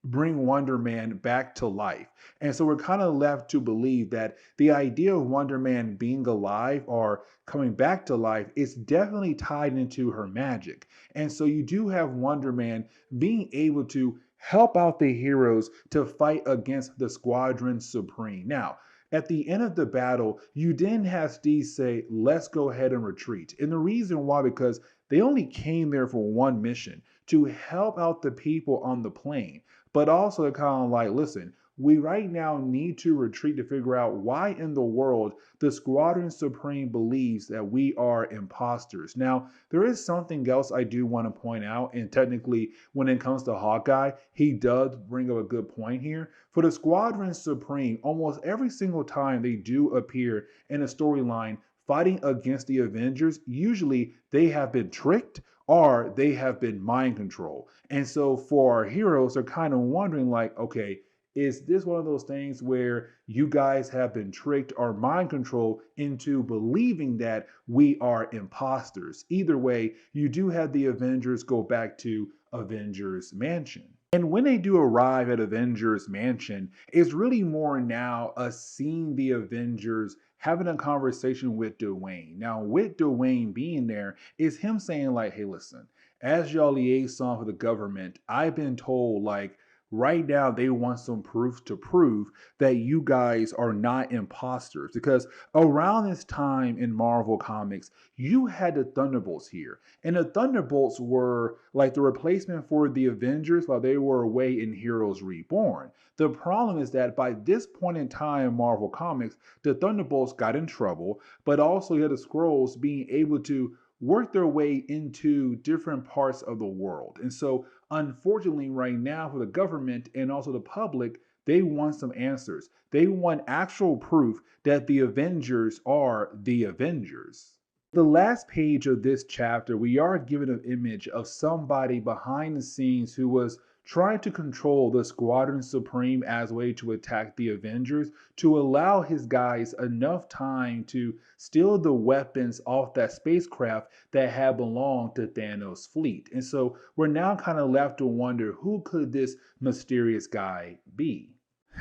bring Wonder Man back to life. And so we're kind of left to believe that the idea of Wonder Man being alive or coming back to life is definitely tied into her magic. And so you do have Wonder Man being able to help out the heroes to fight against the Squadron Supreme. Now, at the end of the battle, you didn't have Steve say, let's go ahead and retreat. And the reason why, because they only came there for one mission, to help out the people on the plane. but also they're kind of like, listen, we right now need to retreat to figure out why in the world the Squadron Supreme believes that we are imposters. Now, there is something else I do want to point out, and technically, when it comes to Hawkeye, he does bring up a good point here. For the Squadron Supreme, almost every single time they do appear in a storyline fighting against the Avengers, usually they have been tricked or they have been mind controlled. And so for our heroes, they're kind of wondering, like, okay, is this one of those things where you guys have been tricked or mind controlled into believing that we are imposters? Either way, you do have the Avengers go back to Avengers Mansion. And when they do arrive at Avengers Mansion, it's really more now us seeing the Avengers having a conversation with Dwayne. Now, with Dwayne being there, is him saying, like, hey, listen, as y'all liaison for the government, I've been told, like, right now they want some proof to prove that you guys are not imposters. Because around this time in Marvel Comics, you had the Thunderbolts here. And the Thunderbolts were like the replacement for the Avengers while they were away in Heroes Reborn. The problem is that by this point in time in Marvel Comics, the Thunderbolts got in trouble, but also you had the Skrulls being able to work their way into different parts of the world. And so, unfortunately, right now for the government and also the public, they want some answers. They want actual proof that the Avengers are the Avengers. The last page of this chapter, we are given an image of somebody behind the scenes who was trying to control the Squadron Supreme as a way to attack the Avengers to allow his guys enough time to steal the weapons off that spacecraft that had belonged to Thanos' fleet. And so we're now kind of left to wonder, who could this mysterious guy be?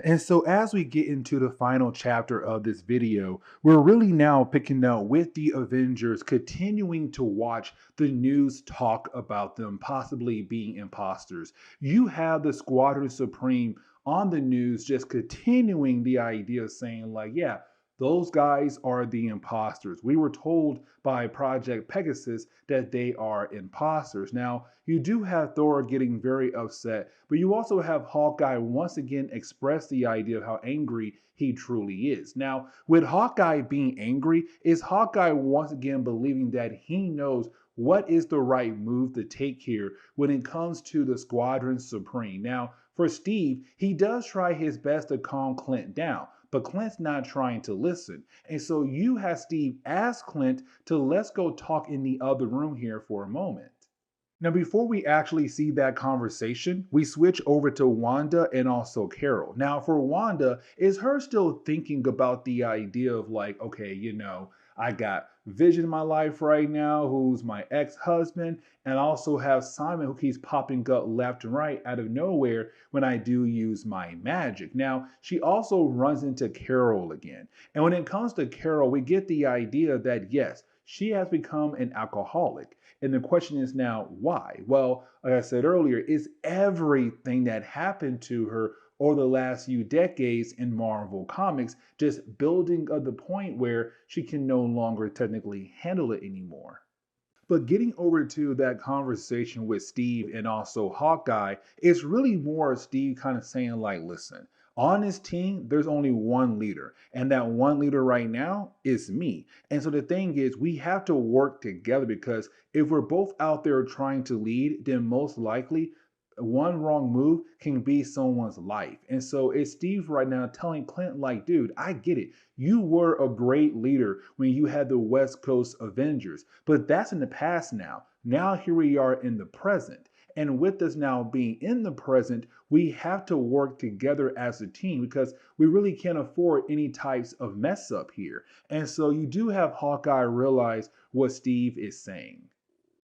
And so as we get into the final chapter of this video, we're really now picking up with the Avengers continuing to watch the news talk about them possibly being imposters. You have the Squadron Supreme on the news just continuing the idea of saying, like, yeah, those guys are the imposters. We were told by Project Pegasus that they are imposters. Now, you do have Thor getting very upset, but you also have Hawkeye once again express the idea of how angry he truly is. Now, with Hawkeye being angry, is Hawkeye once again believing that he knows what is the right move to take here when it comes to the Squadron Supreme? Now, for Steve, he does try his best to calm Clint down, but Clint's not trying to listen. And so you have Steve ask Clint to let's go talk in the other room here for a moment. Now, before we actually see that conversation, we switch over to Wanda and also Carol. Now, for Wanda, is her still thinking about the idea of like, okay, I got Vision in my life right now, who's my ex-husband, and I also have Simon who keeps popping up left and right out of nowhere when I do use my magic. Now, she also runs into Carol again. And when it comes to Carol, we get the idea that yes, she has become an alcoholic. And the question is now, why? Well, like I said earlier, it's everything that happened to her over the last few decades in Marvel Comics, just building up the point where she can no longer technically handle it anymore. But getting over to that conversation with Steve and also Hawkeye, it's really more Steve kind of saying like, listen, on this team, there's only one leader. And that one leader right now is me. And so the thing is, we have to work together because if we're both out there trying to lead, then most likely one wrong move can be someone's life. And so it's Steve right now telling Clint, like, dude, I get it. You were a great leader when you had the West Coast Avengers, but that's in the past now. Now here we are in the present. And with us now being in the present, we have to work together as a team because we really can't afford any types of mess up here. And so you do have Hawkeye realize what Steve is saying.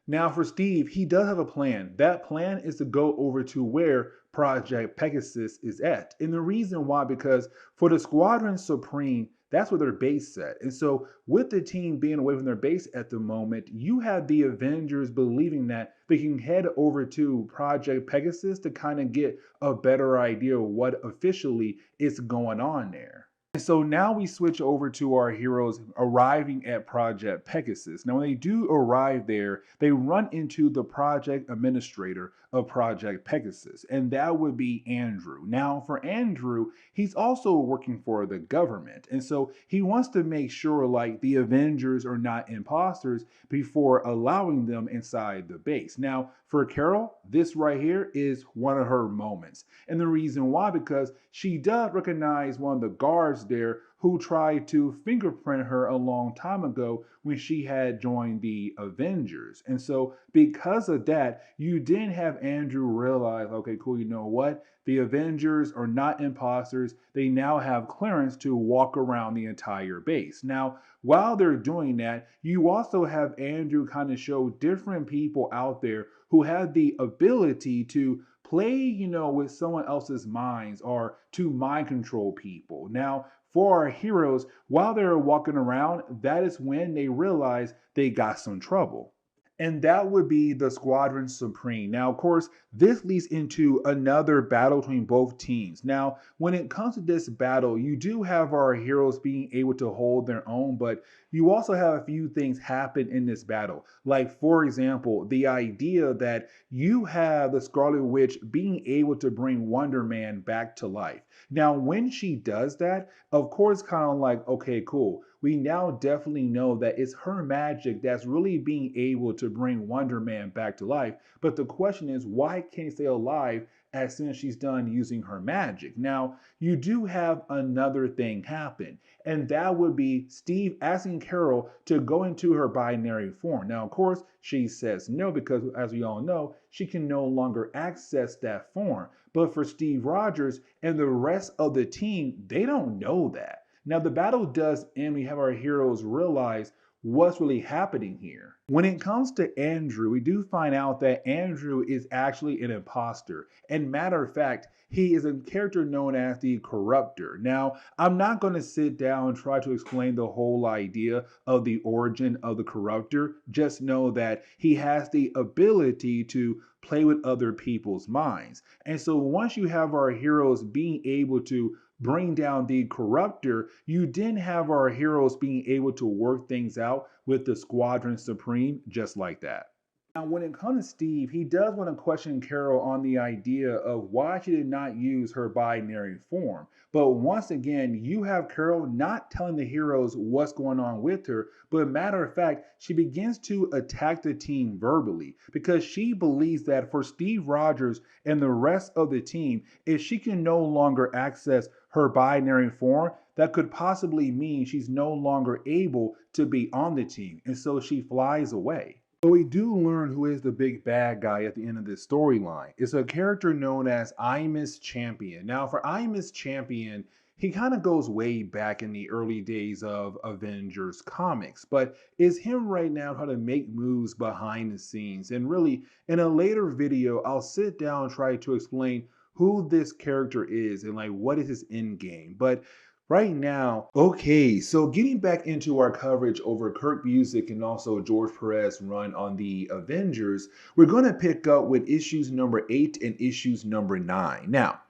Now for Steve, he does have a plan. That plan is to go over to where Project Pegasus is at. And the reason why, because for the Squadron Supreme, that's where their base set. And so with the team being away from their base at the moment, you have the Avengers believing that they can head over to Project Pegasus to kind of get a better idea of what officially is going on there. And so now we switch over to our heroes arriving at Project Pegasus. Now, when they do arrive there, they run into the project administrator of Project Pegasus, and that would be Andrew. Now, for Andrew, he's also working for the government, and so he wants to make sure like the Avengers are not imposters before allowing them inside the base. Now, for Carol, this right here is one of her moments. And the reason why, because she does recognize one of the guards there who tried to fingerprint her a long time ago when she had joined the Avengers. And so because of that, you didn't have Andrew realize, okay, cool, you know what? The Avengers are not imposters. They now have clearance to walk around the entire base. Now, while they're doing that, you also have Andrew kind of show different people out there who have the ability to play, with someone else's minds or to mind control people. Now, for our heroes, while they're walking around, that is when they realize they got some trouble. And that would be the Squadron Supreme. Now, of course, this leads into another battle between both teams. Now, when it comes to this battle, you do have our heroes being able to hold their own, but you also have a few things happen in this battle. Like, for example, the idea that you have the Scarlet Witch being able to bring Wonder Man back to life. Now, when she does that, of course, kind of like, okay, cool. We now definitely know that it's her magic that's really being able to bring Wonder Man back to life. But the question is, why can't he stay alive as soon as she's done using her magic? Now, you do have another thing happen, and that would be Steve asking Carol to go into her binary form. Now, of course, she says no because, as we all know, she can no longer access that form. But for Steve Rogers and the rest of the team, they don't know that. Now, the battle does end. We have our heroes realize what's really happening here. When it comes to Andrew, we do find out that Andrew is actually an imposter. And matter of fact, he is a character known as the Corruptor. Now, I'm not going to sit down and try to explain the whole idea of the origin of the Corruptor. Just know that he has the ability to play with other people's minds. And so once you have our heroes being able to bring down the Corruptor, you didn't have our heroes being able to work things out with the Squadron Supreme just like that. Now, when it comes to Steve, he does want to question Carol on the idea of why she did not use her binary form. But once again, you have Carol not telling the heroes what's going on with her, but matter of fact, she begins to attack the team verbally because she believes that for Steve Rogers and the rest of the team, if she can no longer access her binary form, that could possibly mean she's no longer able to be on the team. And so she flies away. But we do learn who is the big bad guy at the end of this storyline. It's a character known as Imus Champion. Now, for Imus Champion, he kind of goes way back in the early days of Avengers comics, but it's him right now trying to make moves behind the scenes. And really, in a later video, I'll sit down and try to explain who this character is and like what is his end game. But right now, okay, so getting back into our coverage over Kurt Busiek and also George Perez run on the Avengers, we're going to pick up with issues number 8 and issues number 9. Now,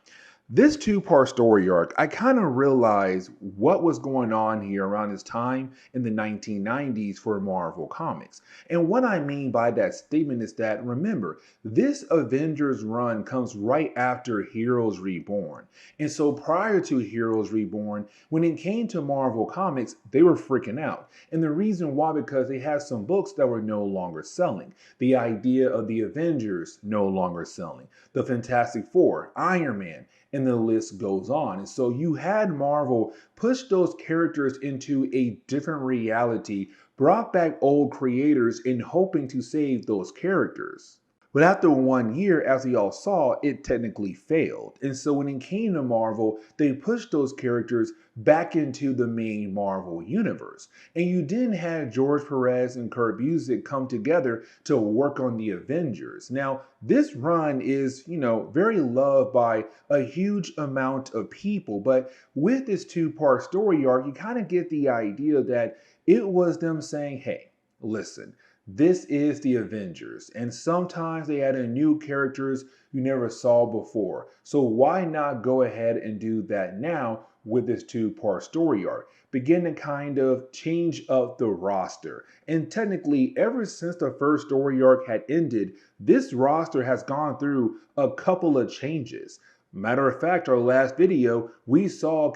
this two-part story arc, I kind of realized what was going on here around this time in the 1990s for Marvel Comics. And what I mean by that statement is that, remember, this Avengers run comes right after Heroes Reborn. And so prior to Heroes Reborn, when it came to Marvel Comics, they were freaking out. And the reason why, because they had some books that were no longer selling. The idea of the Avengers no longer selling. The Fantastic Four, Iron Man, and the list goes on. And so you had Marvel push those characters into a different reality, brought back old creators in hoping to save those characters. But after 1 year, as we all saw, it technically failed. And so when it came to Marvel, they pushed those characters back into the main Marvel universe. And you didn't have George Perez and Kurt Busiek come together to work on the Avengers. Now, this run is, very loved by a huge amount of people. But with this two-part story arc, you kind of get the idea that it was them saying, hey, listen, this is the Avengers, and sometimes they add in new characters you never saw before. So why not go ahead and do that now with this two-part story arc, begin to kind of change up the roster. And technically, ever since the first story arc had ended, this roster has gone through a couple of changes. Matter of fact, our last video, we saw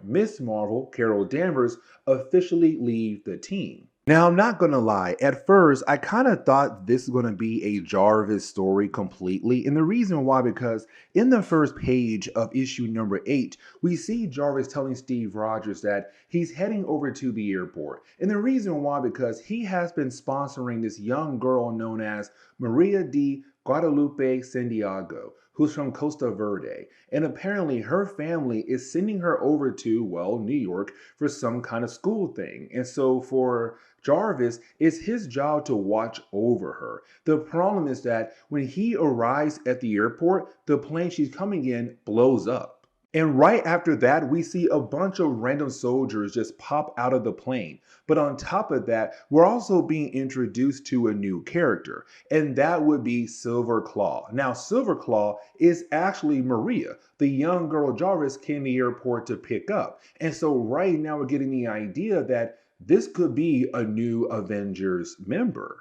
Miss Marvel, Carol Danvers, officially leave the team. Now, I'm not going to lie, at first, I kind of thought this was going to be a Jarvis story completely. And the reason why, because in the first page of issue number 8, we see Jarvis telling Steve Rogers that he's heading over to the airport. And the reason why, because he has been sponsoring this young girl known as Maria de Guadalupe Santiago, who's from Costa Verde. And apparently her family is sending her over to, well, New York for some kind of school thing. And so for Jarvis, it's his job to watch over her. The problem is that when he arrives at the airport, the plane she's coming in blows up. And right after that, we see a bunch of random soldiers just pop out of the plane. But on top of that, we're also being introduced to a new character, and that would be Silverclaw. Now, Silverclaw is actually Maria, the young girl Jarvis came to the airport to pick up. And so right now we're getting the idea that this could be a new Avengers member.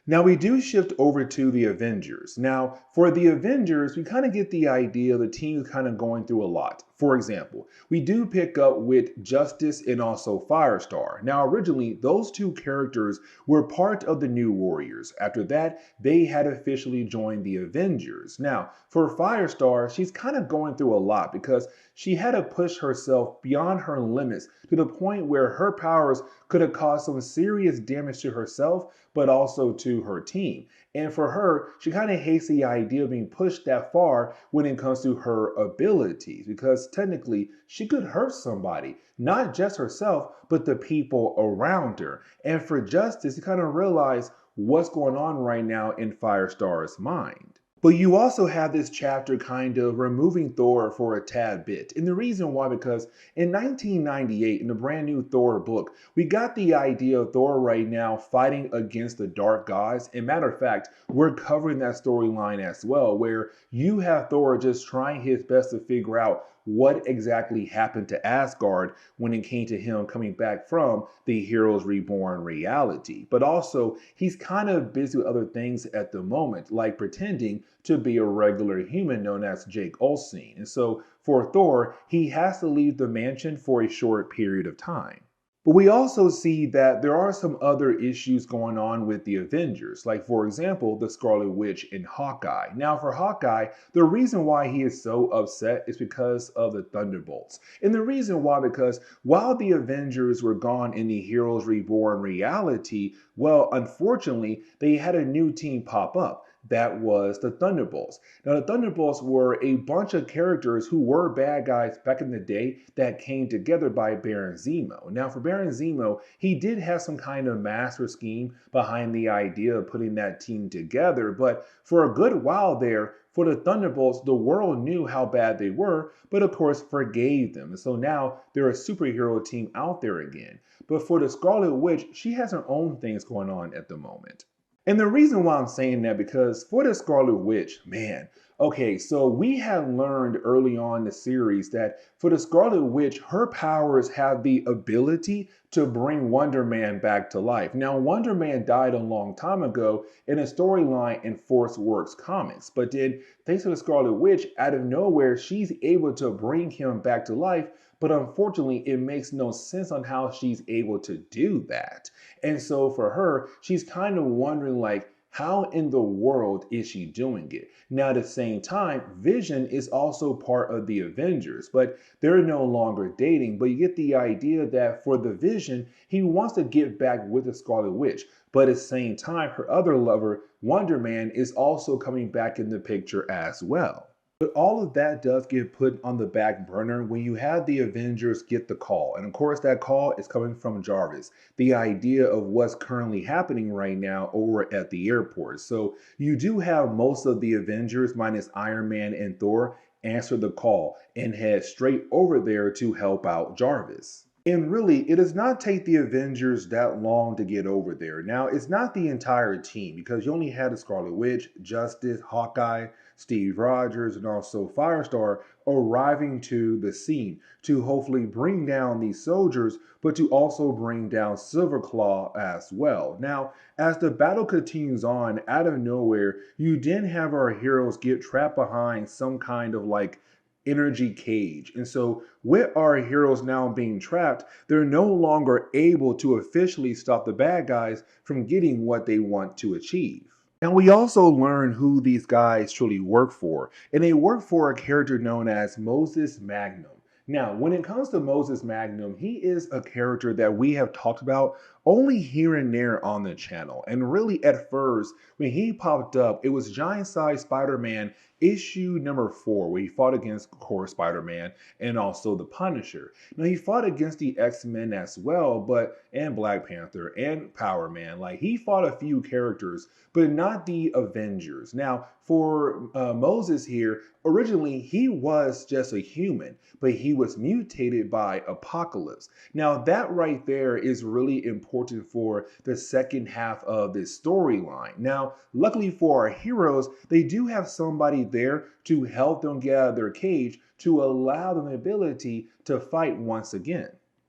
Now we do shift over to the Avengers. Now for the Avengers, we kind of get the idea the team is kind of going through a lot. For example, we do pick up with Justice and also Firestar. Now originally, those two characters were part of the New Warriors. After that, they had officially joined the Avengers. Now for Firestar, she's kind of going through a lot because she had to push herself beyond her limits to the point where her powers could have caused some serious damage to herself, but also to her team. And for her, she kind of hates the idea of being pushed that far when it comes to her abilities, because technically she could hurt somebody, not just herself, but the people around her. And for Justice, you kind of realize what's going on right now in Firestar's mind. But you also have this chapter kind of removing Thor for a tad bit. And the reason why, because in 1998, in the brand new Thor book, we got the idea of Thor right now fighting against the dark gods. And matter of fact, we're covering that storyline as well, where you have Thor just trying his best to figure out what exactly happened to Asgard when it came to him coming back from the Heroes Reborn reality. But also, he's kind of busy with other things at the moment, like pretending to be a regular human known as Jake Olsen. And so for Thor, he has to leave the mansion for a short period of time. But we also see that there are some other issues going on with the Avengers, like for example, the Scarlet Witch and Hawkeye. Now for Hawkeye, the reason why he is so upset is because of the Thunderbolts. And the reason why, because while the Avengers were gone in the Heroes Reborn reality, well, unfortunately, they had a new team pop up. That was the Thunderbolts. Now, the Thunderbolts were a bunch of characters who were bad guys back in the day that came together by Baron Zemo. Now, for Baron Zemo, he did have some kind of master scheme behind the idea of putting that team together, but for a good while there, for the Thunderbolts, the world knew how bad they were, but of course forgave them. So now they're a superhero team out there again. But for the Scarlet Witch, she has her own things going on at the moment. And the reason why I'm saying that, because for the Scarlet Witch, man, okay, so we have learned early on in the series that for the Scarlet Witch, her powers have the ability to bring Wonder Man back to life. Now, Wonder Man died a long time ago in a storyline in Force Works comics, but then thanks to the Scarlet Witch, out of nowhere, she's able to bring him back to life. But unfortunately, it makes no sense on how she's able to do that. And so for her, she's kind of wondering like, how in the world is she doing it? Now, at the same time, Vision is also part of the Avengers, but they're no longer dating. But you get the idea that for the Vision, he wants to get back with the Scarlet Witch. But at the same time, her other lover, Wonder Man, is also coming back in the picture as well. But all of that does get put on the back burner when you have the Avengers get the call. And of course, that call is coming from Jarvis. The idea of what's currently happening right now over at the airport. So you do have most of the Avengers minus Iron Man and Thor answer the call and head straight over there to help out Jarvis. And really, it does not take the Avengers that long to get over there. Now, it's not the entire team because you only had the Scarlet Witch, Justice, Hawkeye, Steve Rogers and also Firestar arriving to the scene to hopefully bring down these soldiers, but to also bring down Silverclaw as well. Now, as the battle continues on, out of nowhere, you then have our heroes get trapped behind some kind of like energy cage. And so, with our heroes now being trapped, they're no longer able to officially stop the bad guys from getting what they want to achieve. And we also learn who these guys truly work for. And they work for a character known as Moses Magnum. Now, when it comes to Moses Magnum, he is a character that we have talked about only here and there on the channel. And really, at first, when he popped up, it was Giant Size Spider-Man issue number 4, where he fought against, of course, Spider-Man and also the Punisher. Now, he fought against the X-Men as well, and Black Panther and Power Man. Like, he fought a few characters, but not the Avengers. Now, for Moses here, originally he was just a human, but he was mutated by Apocalypse. Now, that right there is really important for the second half of this storyline. Now, luckily for our heroes, they do have somebody there to help them get out of their cage to allow them the ability to fight once again.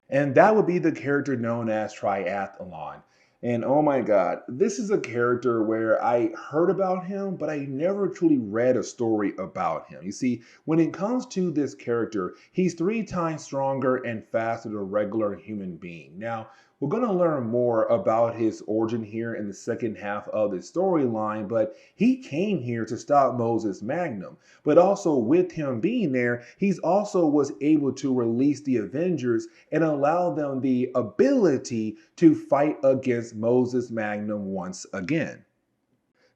And that would be the character known as Triathlon. And oh my God, this is a character where I heard about him, but I never truly read a story about him. You see, when it comes to this character, he's 3 times stronger and faster than a regular human being. Now, we're going to learn more about his origin here in the second half of the storyline, but he came here to stop Moses Magnum. But also with him being there, he's also was able to release the Avengers and allow them the ability to fight against Moses Magnum once again.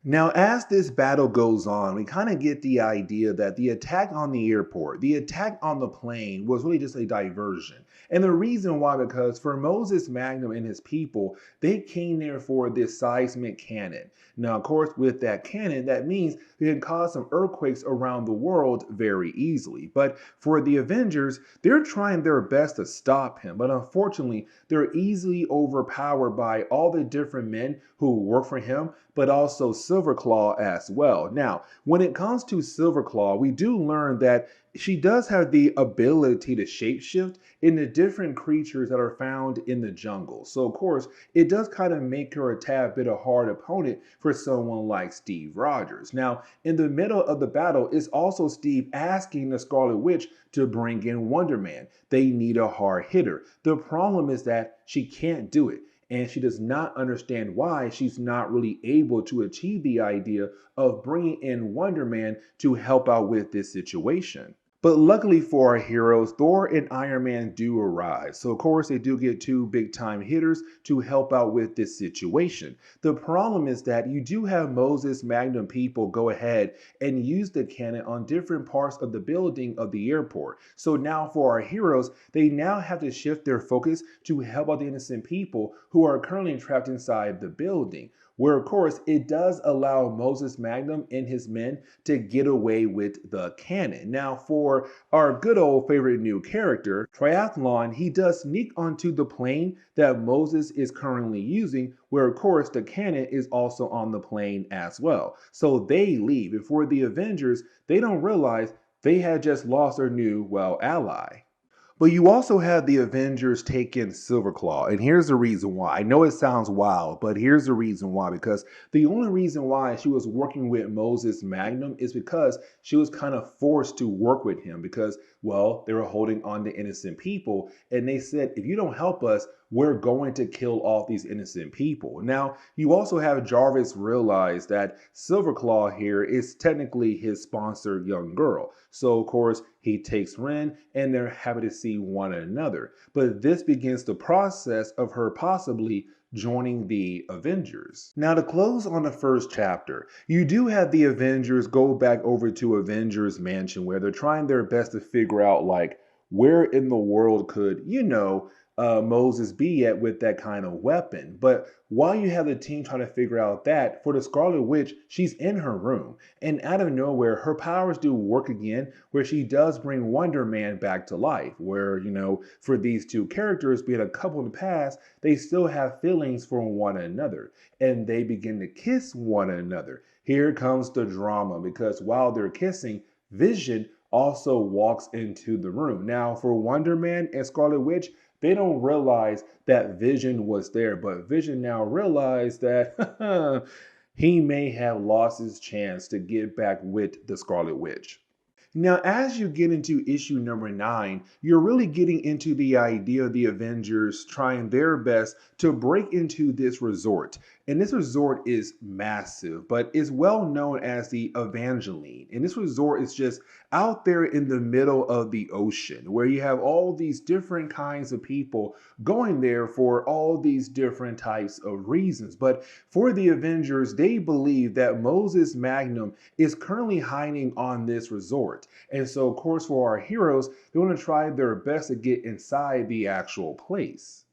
Now, as this battle goes on, we kind of get the idea that the attack on the airport, the attack on the plane was really just a diversion. And the reason why, because for Moses Magnum and his people, they came there for this seismic cannon. Now, of course, with that cannon, that means it can cause some earthquakes around the world very easily. But for the Avengers, they're trying their best to stop him. But unfortunately, they're easily overpowered by all the different men who work for him, but also Silverclaw as well. Now, when it comes to Silverclaw, we do learn that she does have the ability to shapeshift into different creatures that are found in the jungle. So, of course, it does kind of make her a tad bit a hard opponent for someone like Steve Rogers. Now, in the middle of the battle is also Steve asking the Scarlet Witch to bring in Wonder Man. They need a hard hitter. The problem is that she can't do it. And she does not understand why she's not really able to achieve the idea of bringing in Wonder Man to help out with this situation. But luckily for our heroes, Thor and Iron Man do arrive. So of course they do get 2 big time hitters to help out with this situation. The problem is that you do have Moses Magnum people go ahead and use the cannon on different parts of the building of the airport. So now for our heroes, they now have to shift their focus to help out the innocent people who are currently trapped inside the building, where of course it does allow Moses Magnum and his men to get away with the cannon. Now for our good old favorite new character, Triathlon, he does sneak onto the plane that Moses is currently using, where of course the cannon is also on the plane as well. So they leave. And for the Avengers, they don't realize they had just lost their new, well, ally. But you also have the Avengers take in Silverclaw, and here's the reason why. I know it sounds wild, but here's the reason why. Because the only reason why she was working with Moses Magnum is because she was kind of forced to work with him because, well, they were holding on to innocent people, and they said, if you don't help us, we're going to kill off these innocent people. Now, you also have Jarvis realize that Silverclaw here is technically his sponsored young girl. So, of course, he takes Ren, and they're happy to see one another. But this begins the process of her possibly joining the Avengers. Now, to close on the first chapter, you do have the Avengers go back over to Avengers Mansion where they're trying their best to figure out, like, where in the world could, Moses be at with that kind of weapon. But while you have the team trying to figure out that, for the Scarlet Witch, she's in her room. And out of nowhere, her powers do work again, where she does bring Wonder Man back to life. Where, for these two characters, being a couple in the past, they still have feelings for one another. And they begin to kiss one another. Here comes the drama, because while they're kissing, Vision also walks into the room. Now, for Wonder Man and Scarlet Witch, they don't realize that Vision was there, but Vision now realized that he may have lost his chance to get back with the Scarlet Witch. Now, as you get into issue number 9, you're really getting into the idea of the Avengers trying their best to break into this resort. And this resort is massive, but it's well known as the Evangeline. And this resort is just out there in the middle of the ocean, where you have all these different kinds of people going there for all these different types of reasons. But for the Avengers, they believe that Moses Magnum is currently hiding on this resort. And so, of course, for our heroes, they want to try their best to get inside the actual place.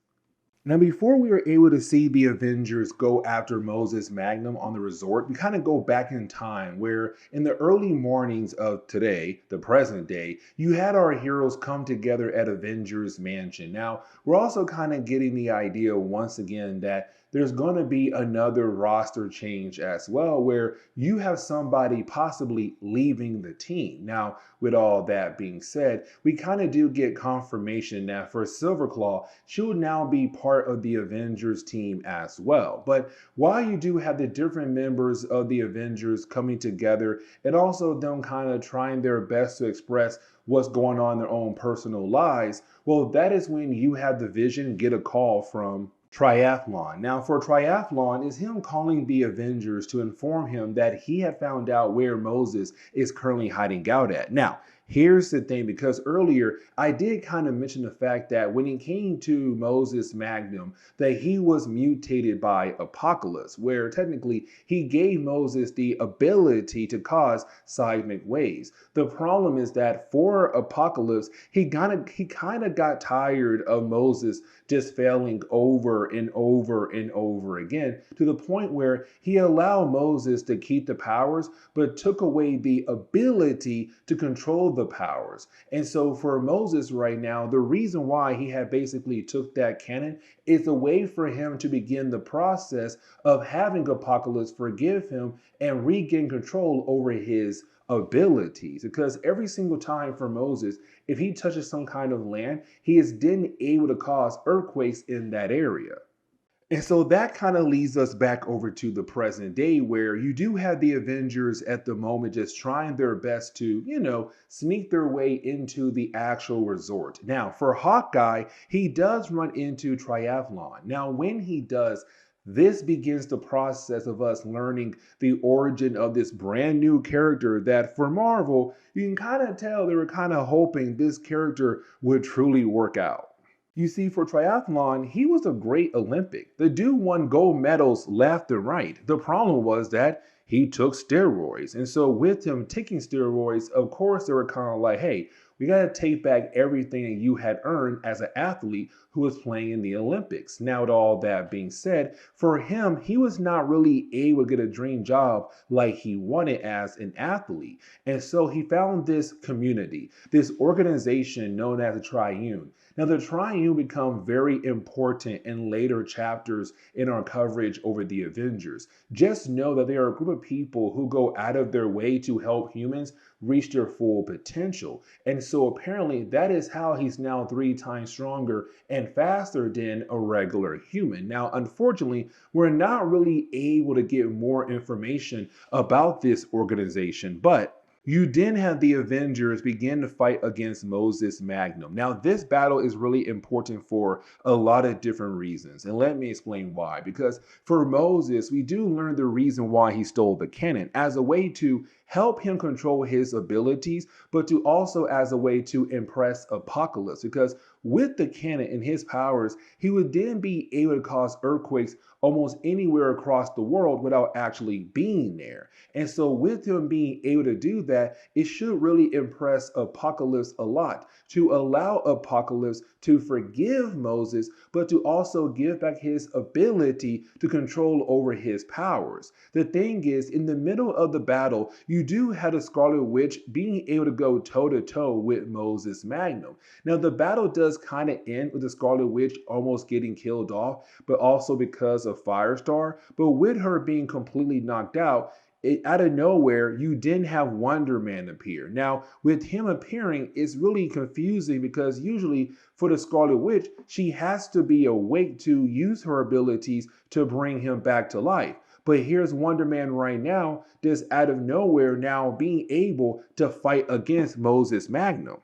Now, before we were able to see the Avengers go after Moses Magnum on the resort, we kind of go back in time where in the early mornings of today, the present day, you had our heroes come together at Avengers Mansion. Now, we're also kind of getting the idea once again that there's going to be another roster change as well, where you have somebody possibly leaving the team. Now, with all that being said, we kind of do get confirmation that for Silverclaw, she will now be part of the Avengers team as well. But while you do have the different members of the Avengers coming together, and also them kind of trying their best to express what's going on in their own personal lives, well, that is when you have the Vision get a call from Triathlon. Now, for Triathlon is him calling the Avengers to inform him that he had found out where Moses is currently hiding out at. Now, here's the thing, because earlier I did kind of mention the fact that when it came to Moses Magnum, that he was mutated by Apocalypse, where technically he gave Moses the ability to cause seismic waves. The problem is that for Apocalypse, he kind of got tired of Moses just failing over and over and over again, to the point where he allowed Moses to keep the powers, but took away the ability to control the powers. And so for Moses right now, the reason why he had basically took that cannon is a way for him to begin the process of having Apocalypse forgive him and regain control over his abilities. Because every single time for Moses, if he touches some kind of land, he is then able to cause earthquakes in that area. And so that kind of leads us back over to the present day, where you do have the Avengers at the moment just trying their best to, sneak their way into the actual resort. Now, for Hawkeye, he does run into Triathlon. Now, when he does, this begins the process of us learning the origin of this brand new character that for Marvel, you can kind of tell they were kind of hoping this character would truly work out. You see, for Triathlon, he was a great Olympic. The dude won gold medals left and right. The problem was that he took steroids. And so with him taking steroids, of course, they were kind of like, hey, we got to take back everything that you had earned as an athlete who was playing in the Olympics. Now, with all that being said, for him, he was not really able to get a dream job like he wanted as an athlete. And so he found this community, this organization known as the Triune. Now, the Triune become very important in later chapters in our coverage over the Avengers. Just know that they are a group of people who go out of their way to help humans reach their full potential. And so apparently that is how he's now 3 times stronger and faster than a regular human. Now, unfortunately, we're not really able to get more information about this organization, but you then have the Avengers begin to fight against Moses Magnum. Now, this battle is really important for a lot of different reasons. And let me explain why. Because for Moses, we do learn the reason why he stole the cannon as a way to help him control his abilities, but to also as a way to impress Apocalypse. Because with the cannon and his powers, he would then be able to cause earthquakes almost anywhere across the world without actually being there. And so with him being able to do that, it should really impress Apocalypse a lot, to allow Apocalypse to forgive Moses, but to also give back his ability to control over his powers. The thing is, in the middle of the battle, you do have the Scarlet Witch being able to go toe-to-toe with Moses Magnum. Now, the battle does kind of end with the Scarlet Witch almost getting killed off, but also because of Firestar. But with her being completely knocked out, out of nowhere, you didn't have Wonder Man appear. Now, with him appearing, it's really confusing because usually for the Scarlet Witch, she has to be awake to use her abilities to bring him back to life. But here's Wonder Man right now, just out of nowhere now being able to fight against Moses Magnum.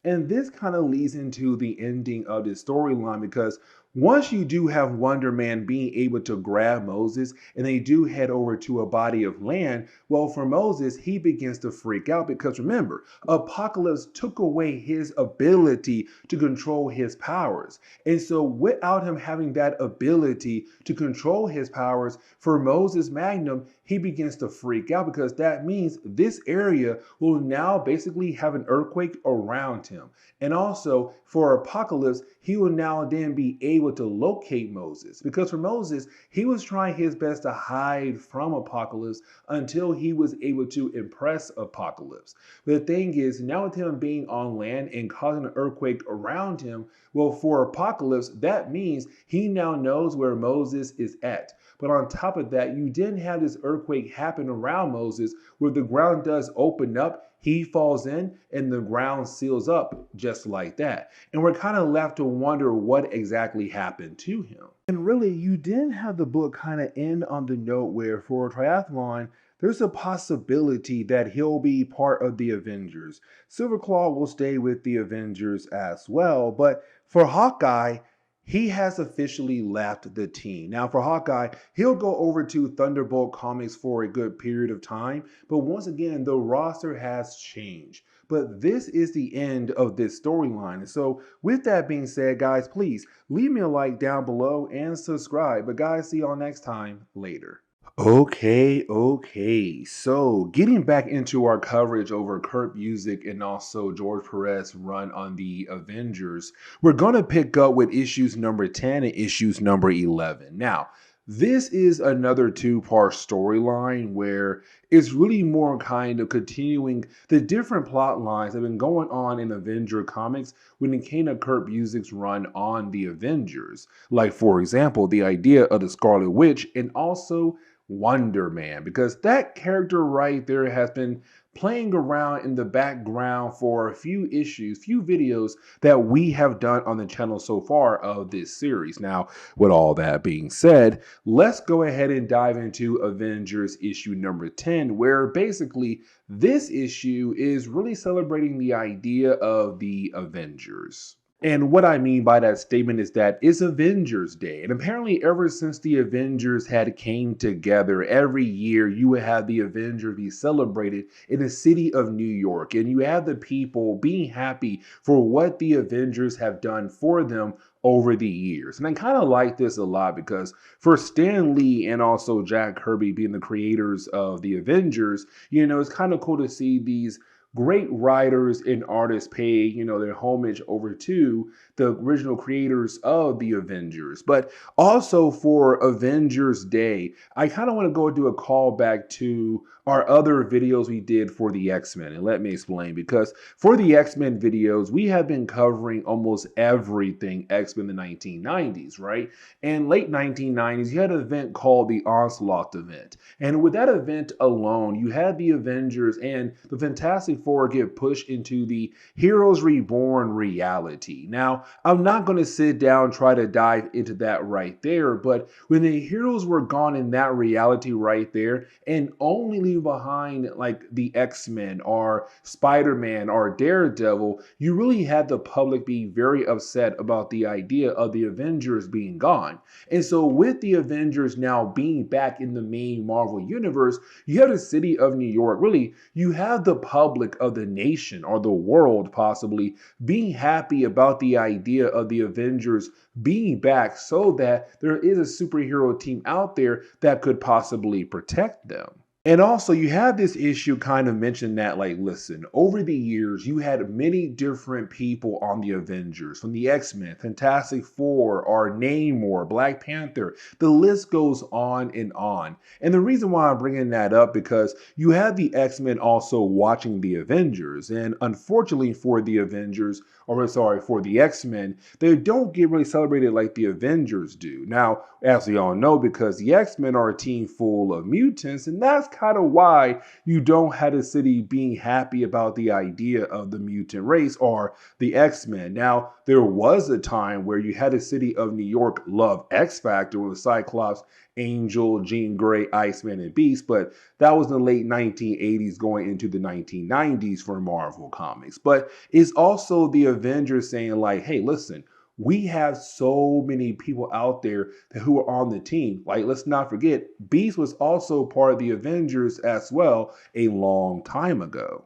And this kind of leads into the ending of this storyline because once you do have Wonder Man being able to grab Moses and they do head over to a body of land, well, for Moses, he begins to freak out because remember, Apocalypse took away his ability to control his powers. And so without him having that ability to control his powers, for Moses Magnum, he begins to freak out because that means this area will now basically have an earthquake around him. And also for Apocalypse, he will now then be able to locate Moses because for Moses, he was trying his best to hide from Apocalypse until he was able to impress Apocalypse. But the thing is, now with him being on land and causing an earthquake around him, well, for Apocalypse, that means he now knows where Moses is at. But on top of that, you didn't have this earthquake happen around Moses where the ground does open up, he falls in, and the ground seals up just like that. And we're kind of left to wonder what exactly happened to him. And really, you didn't have the book kind of end on the note where for Triathlon, there's a possibility that he'll be part of the Avengers. Silverclaw will stay with the Avengers as well, but for Hawkeye, he has officially left the team. Now for Hawkeye, he'll go over to Thunderbolt Comics for a good period of time, but once again, the roster has changed. But this is the end of this storyline. And so with that being said, guys, please leave me a like down below and subscribe. But guys, see y'all next time. Later. Okay. So getting back into our coverage over Kurt Busiek and also George Perez run on the Avengers, we're going to pick up with issues number 10 and issues number 11. Now, this is another two-part storyline where it's really more kind of continuing the different plot lines that have been going on in Avenger comics when it came to Kurt Busiek's run on the Avengers. Like, for example, the idea of the Scarlet Witch and also Wonder Man, because that character right there has been playing around in the background for a few issues, few videos that we have done on the channel so far of this series. Now, with all that being said, let's go ahead and dive into Avengers issue number 10, where basically this issue is really celebrating the idea of the Avengers. And what I mean by that statement is that it's Avengers Day. And apparently ever since the Avengers had came together, every year you would have the Avengers be celebrated in the city of New York. And you have the people being happy for what the Avengers have done for them over the years. And I kind of like this a lot because for Stan Lee and also Jack Kirby being the creators of the Avengers, it's kind of cool to see these great writers and artists pay, their homage over to the original creators of the Avengers. But also for Avengers Day, I kind of want to go do a callback to our other videos we did for the X-Men. And let me explain, because for the X-Men videos, we have been covering almost everything X-Men in the 1990s, right? And late 1990s, you had an event called the Onslaught event. And with that event alone, you had the Avengers and the Fantastic Four get pushed into the Heroes Reborn reality. Now, I'm not going to sit down and try to dive into that right there, but when the heroes were gone in that reality right there and only leave behind like the X-Men or Spider-Man or Daredevil, you really had the public be very upset about the idea of the Avengers being gone. And so with the Avengers now being back in the main Marvel universe, you have the city of New York, really, you have the public of the nation or the world possibly being happy about the idea of the Avengers being back so that there is a superhero team out there that could possibly protect them. And also, you have this issue kind of mentioned that, like, listen, over the years, you had many different people on the Avengers, from the X-Men, Fantastic Four, or Namor, Black Panther. The list goes on and on. And the reason why I'm bringing that up, because you have the X-Men also watching the Avengers. And unfortunately for the Avengers, or sorry, for the X-Men, they don't get really celebrated like the Avengers do. Now, as we all know, because the X-Men are a team full of mutants, and that's kind of why you don't have the city being happy about the idea of the mutant race or the X-Men. Now, there was a time where you had the city of New York love X-Factor with Cyclops, Angel, Jean Grey, Iceman, and Beast, but that was in the late 1980s going into the 1990s for Marvel Comics. But it's also the Avengers saying like, hey, listen, we have so many people out there who are on the team. Like, let's not forget, Beast was also part of the Avengers as well a long time ago.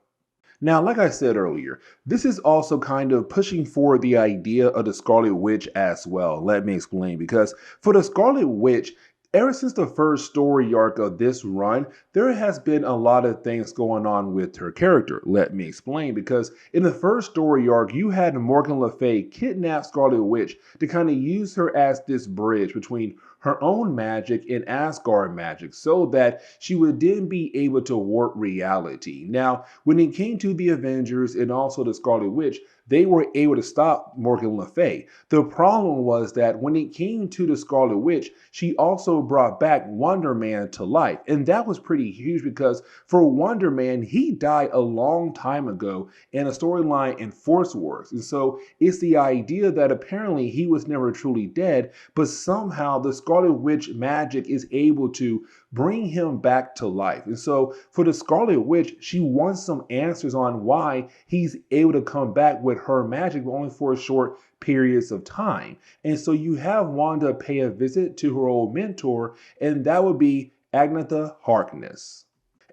Now, like I said earlier, this is also kind of pushing forward the idea of the Scarlet Witch as well. Let me explain, because for the Scarlet Witch, ever since the first story arc of this run, there has been a lot of things going on with her character. Let me explain, because in the first story arc, you had Morgan Le Fay kidnap Scarlet Witch to kind of use her as this bridge between her own magic and Asgard magic so that she would then be able to warp reality. Now, when it came to the Avengers and also the Scarlet Witch, they were able to stop Morgan Le Fay. The problem was that when it came to the Scarlet Witch, she also brought back Wonder Man to life. And that was pretty huge because for Wonder Man, he died a long time ago in a storyline in Force Wars. And so it's the idea that apparently he was never truly dead, but somehow the Scarlet Witch magic is able to bring him back to life. And so for the Scarlet Witch, she wants some answers on why he's able to come back with her magic, but only for a short periods of time. And so you have Wanda pay a visit to her old mentor, and that would be Agatha Harkness.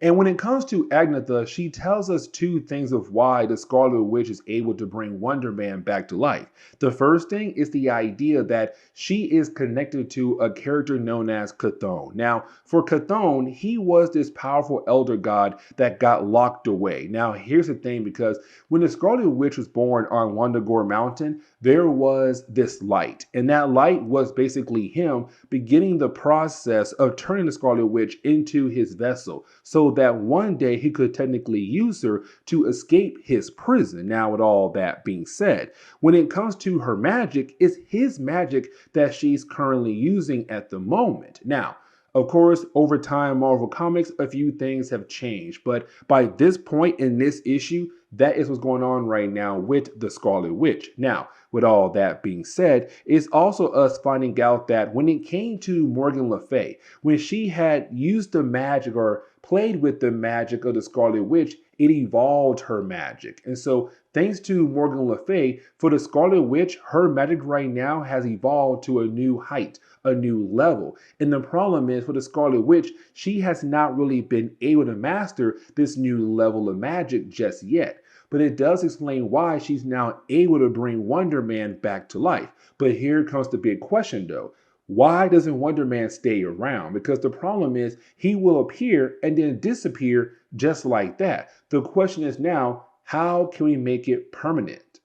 And when it comes to Agatha, she tells us two things of why the Scarlet Witch is able to bring Wonder Man back to life. The first thing is the idea that she is connected to a character known as Chthon. Now, for Chthon, he was this powerful elder god that got locked away. Now, here's the thing, because when the Scarlet Witch was born on Wundagore Mountain, there was this light. And that light was basically him beginning the process of turning the Scarlet Witch into his vessel, so that one day he could technically use her to escape his prison. Now, with all that being said, when it comes to her magic, it's his magic that she's currently using at the moment. Now, of course, over time, Marvel Comics, a few things have changed, but by this point in this issue, that is what's going on right now with the Scarlet Witch. Now, with all that being said, it's also us finding out that when it came to Morgan Le Fay, when she had used the magic or played with the magic of the Scarlet Witch, it evolved her magic. And so thanks to Morgan Le Fay, for the Scarlet Witch, her magic right now has evolved to a new height, a new level. And the problem is, for the Scarlet Witch, she has not really been able to master this new level of magic just yet. But it does explain why she's now able to bring Wonder Man back to life. But here comes the big question though. Why doesn't Wonder Man stay around? Because the problem is he will appear and then disappear just like that. The question is now, how can we make it permanent?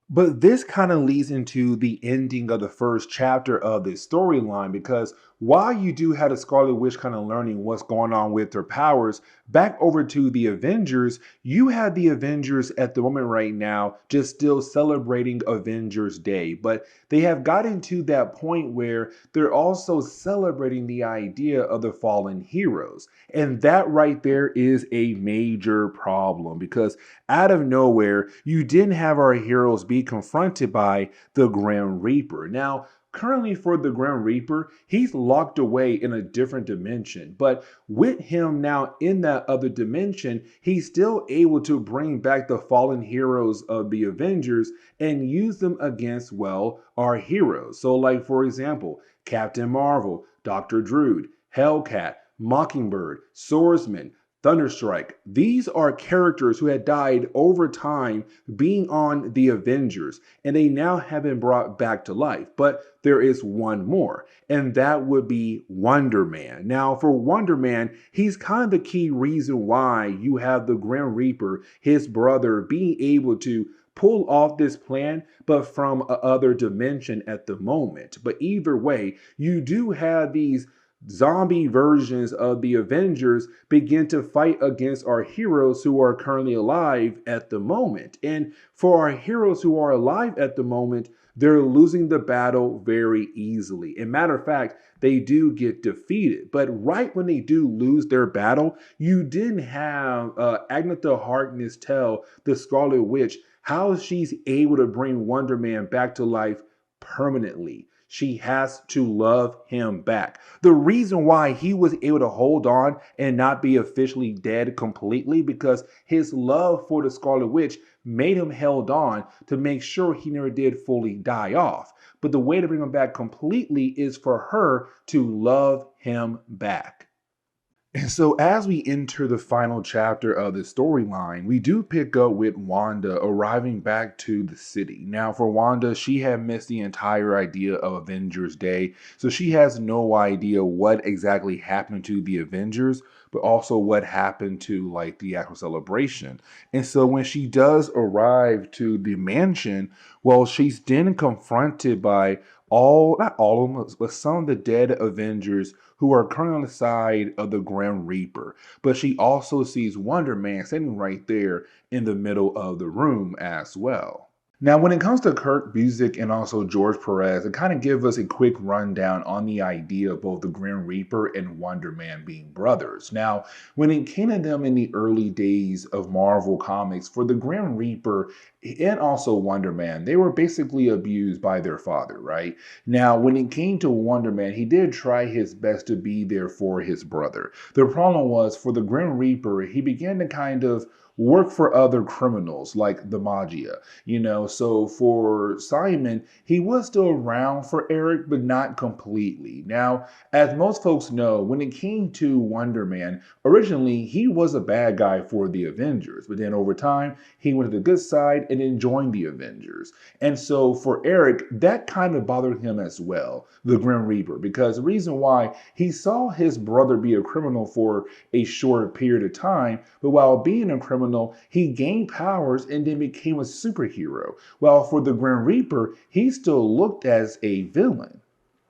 But this kind of leads into the ending of the first chapter of this storyline, because while you do have the Scarlet Witch kind of learning what's going on with her powers, back over to the Avengers, you have the Avengers at the moment right now just still celebrating Avengers Day, but they have gotten to that point where they're also celebrating the idea of the fallen heroes. And that right there is a major problem because out of nowhere, you didn't have our heroes be confronted by the Grim Reaper. Now, currently for the Grim Reaper, he's locked away in a different dimension, but with him now in that other dimension, he's still able to bring back the fallen heroes of the Avengers and use them against, well, our heroes. So like, for example, Captain Marvel, Dr. Druid, Hellcat, Mockingbird, Swordsman, Thunderstrike. These are characters who had died over time being on the Avengers, and they now have been brought back to life. But there is one more, and that would be Wonder Man. Now, for Wonder Man, he's kind of the key reason why you have the Grim Reaper, his brother, being able to pull off this plan, but from another dimension at the moment. But either way, you do have these zombie versions of the Avengers begin to fight against our heroes who are currently alive at the moment. And for our heroes who are alive at the moment, they're losing the battle very easily. And matter of fact, they do get defeated. But right when they do lose their battle, you didn't have Agnetha Harkness tell the Scarlet Witch how she's able to bring Wonder Man back to life permanently. She has to love him back. The reason why he was able to hold on and not be officially dead completely because his love for the Scarlet Witch made him held on to make sure he never did fully die off. But the way to bring him back completely is for her to love him back. And so, as we enter the final chapter of the storyline, we do pick up with Wanda arriving back to the city. Now, for Wanda, she had missed the entire idea of Avengers Day, so she has no idea what exactly happened to the Avengers, but also what happened to like the actual celebration. And so, when she does arrive to the mansion, well, she's then confronted by not all of them, but some of the dead Avengers who are currently on the side of the Grim Reaper. But she also sees Wonder Man standing right there in the middle of the room as well. Now, when it comes to Kurt Busiek and also George Perez, it kind of give us a quick rundown on the idea of both the Grim Reaper and Wonder Man being brothers. Now, when it came to them in the early days of Marvel Comics, for the Grim Reaper and also Wonder Man, they were basically abused by their father, right? Now, when it came to Wonder Man, he did try his best to be there for his brother. The problem was for the Grim Reaper, he began to kind of work for other criminals like the Magia, so for Simon, he was still around for Eric, but not completely. Now, as most folks know, when it came to Wonder Man, originally he was a bad guy for the Avengers, but then over time, he went to the good side and then joined the Avengers. And so for Eric, that kind of bothered him as well, the Grim Reaper, because the reason why he saw his brother be a criminal for a short period of time, but while being a criminal, he gained powers and then became a superhero. While for the Grim Reaper, he still looked as a villain.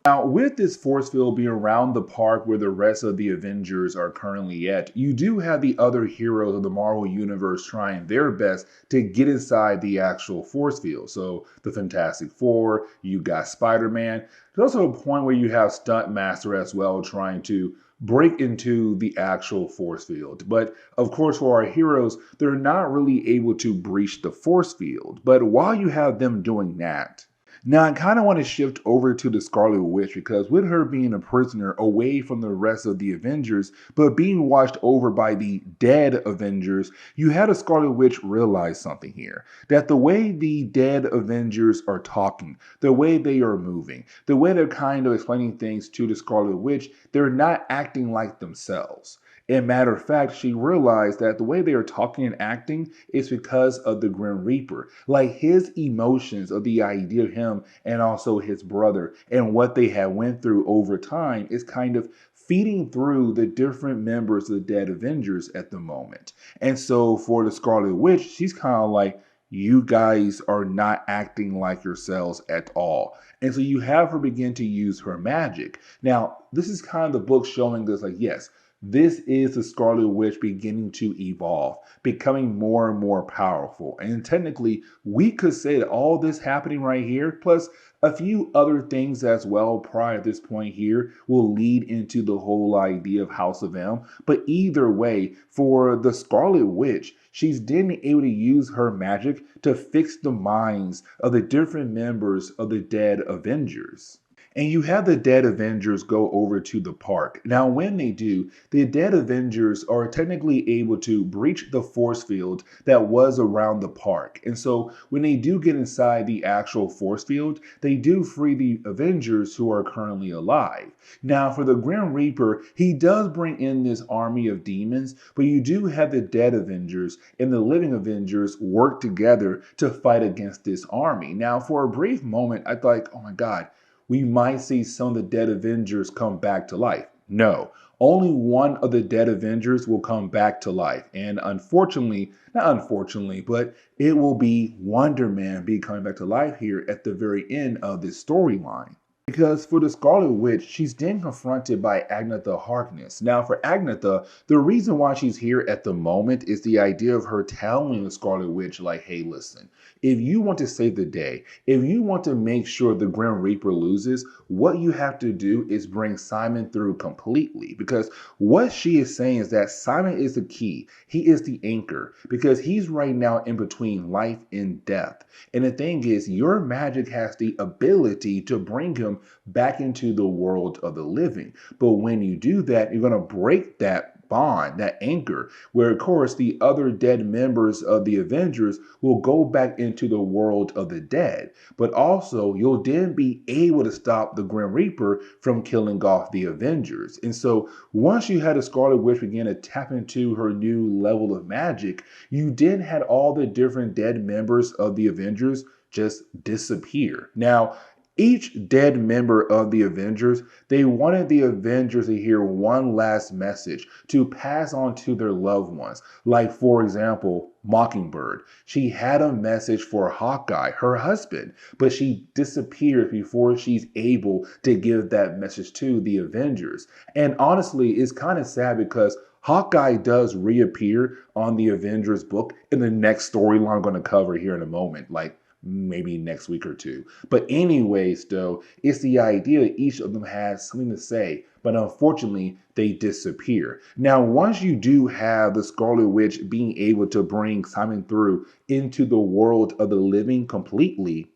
Now, with this force field being around the park where the rest of the Avengers are currently at, you do have the other heroes of the Marvel Universe trying their best to get inside the actual force field. So, the Fantastic Four, you got Spider-Man. There's also a point where you have Stunt Master as well trying to break into the actual force field. But of course, for our heroes, they're not really able to breach the force field. But while you have them doing that, now, I kind of want to shift over to the Scarlet Witch because with her being a prisoner away from the rest of the Avengers, but being watched over by the dead Avengers, you had a Scarlet Witch realize something here. That the way the dead Avengers are talking, the way they are moving, the way they're kind of explaining things to the Scarlet Witch, they're not acting like themselves. And matter of fact, she realized that the way they are talking and acting is because of the Grim Reaper. Like his emotions of the idea of him and also his brother and what they had went through over time is kind of feeding through the different members of the dead Avengers at the moment. And so for the Scarlet Witch, she's kind of like, you guys are not acting like yourselves at all. And so you have her begin to use her magic. Now, this is kind of the book showing us like, yes, this is the Scarlet Witch beginning to evolve, becoming more and more powerful. And technically, we could say that all this happening right here, plus a few other things as well prior to this point here, will lead into the whole idea of House of M. But either way, for the Scarlet Witch, she's then able to use her magic to fix the minds of the different members of the dead Avengers. And you have the dead Avengers go over to the park. Now, when they do, the dead Avengers are technically able to breach the force field that was around the park. And so when they do get inside the actual force field, they do free the Avengers who are currently alive. Now, for the Grim Reaper, he does bring in this army of demons, but you do have the dead Avengers and the living Avengers work together to fight against this army. Now, for a brief moment, I thought, oh my God, we might see some of the dead Avengers come back to life. No, only one of the dead Avengers will come back to life. And unfortunately, not unfortunately, but it will be Wonder Man be coming back to life here at the very end of this storyline. Because for the Scarlet Witch, she's then confronted by Agnetha Harkness. Now, for Agnetha, the reason why she's here at the moment is the idea of her telling the Scarlet Witch, like, hey, listen, if you want to save the day, if you want to make sure the Grim Reaper loses, what you have to do is bring Simon through completely. Because what she is saying is that Simon is the key. He is the anchor. Because he's right now in between life and death. And the thing is, your magic has the ability to bring him back into the world of the living. But when you do that, you're going to break that bond, that anchor, where of course the other dead members of the Avengers will go back into the world of the dead. But also you'll then be able to stop the Grim Reaper from killing off the Avengers. And so once you had a Scarlet Witch begin to tap into her new level of magic, you then had all the different dead members of the Avengers just disappear. Now, each dead member of the Avengers, they wanted the Avengers to hear one last message to pass on to their loved ones. Like, for example, Mockingbird. She had a message for Hawkeye, her husband, but she disappeared before she's able to give that message to the Avengers. And honestly, it's kind of sad because Hawkeye does reappear on the Avengers book in the next storyline I'm going to cover here in a moment. Like, maybe next week or two. But anyways, though, it's the idea that each of them has something to say, but unfortunately, they disappear. Now, once you do have the Scarlet Witch being able to bring Simon through into the world of the living completely,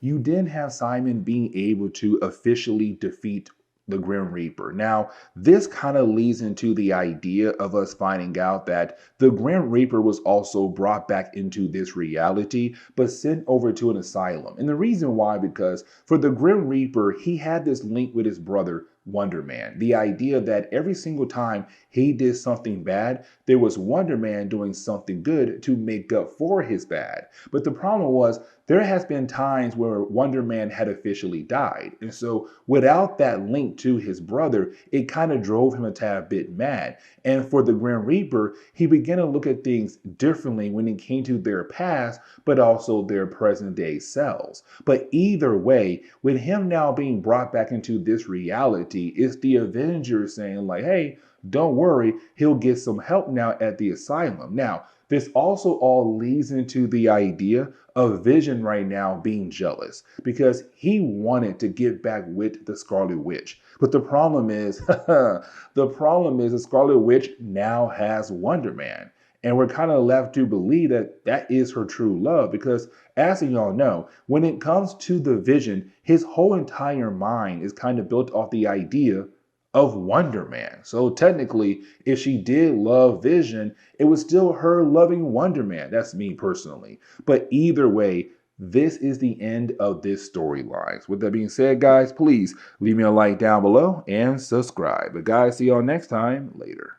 you then have Simon being able to officially defeat the Grim Reaper. Now, this kind of leads into the idea of us finding out that the Grim Reaper was also brought back into this reality, but sent over to an asylum. And the reason why, because for the Grim Reaper, he had this link with his brother, Wonder Man. The idea that every single time he did something bad, there was Wonder Man doing something good to make up for his bad. But the problem was, there has been times where Wonder Man had officially died. And so without that link to his brother, it kind of drove him a tad bit mad. And for the Grim Reaper, he began to look at things differently when it came to their past, but also their present day selves. But either way, with him now being brought back into this reality, it's the Avengers saying like, hey, don't worry, he'll get some help now at the asylum. Now, this also all leads into the idea of Vision right now being jealous because he wanted to get back with the Scarlet Witch. But the problem is, the Scarlet Witch now has Wonder Man. And we're kind of left to believe that that is her true love because, as y'all know, when it comes to the Vision, his whole entire mind is kind of built off the idea of Wonder Man. So technically, if she did love Vision, it was still her loving Wonder Man. That's me personally. But either way, this is the end of this storyline. With that being said, guys, please leave me a like down below and subscribe. But guys, see y'all next time. Later.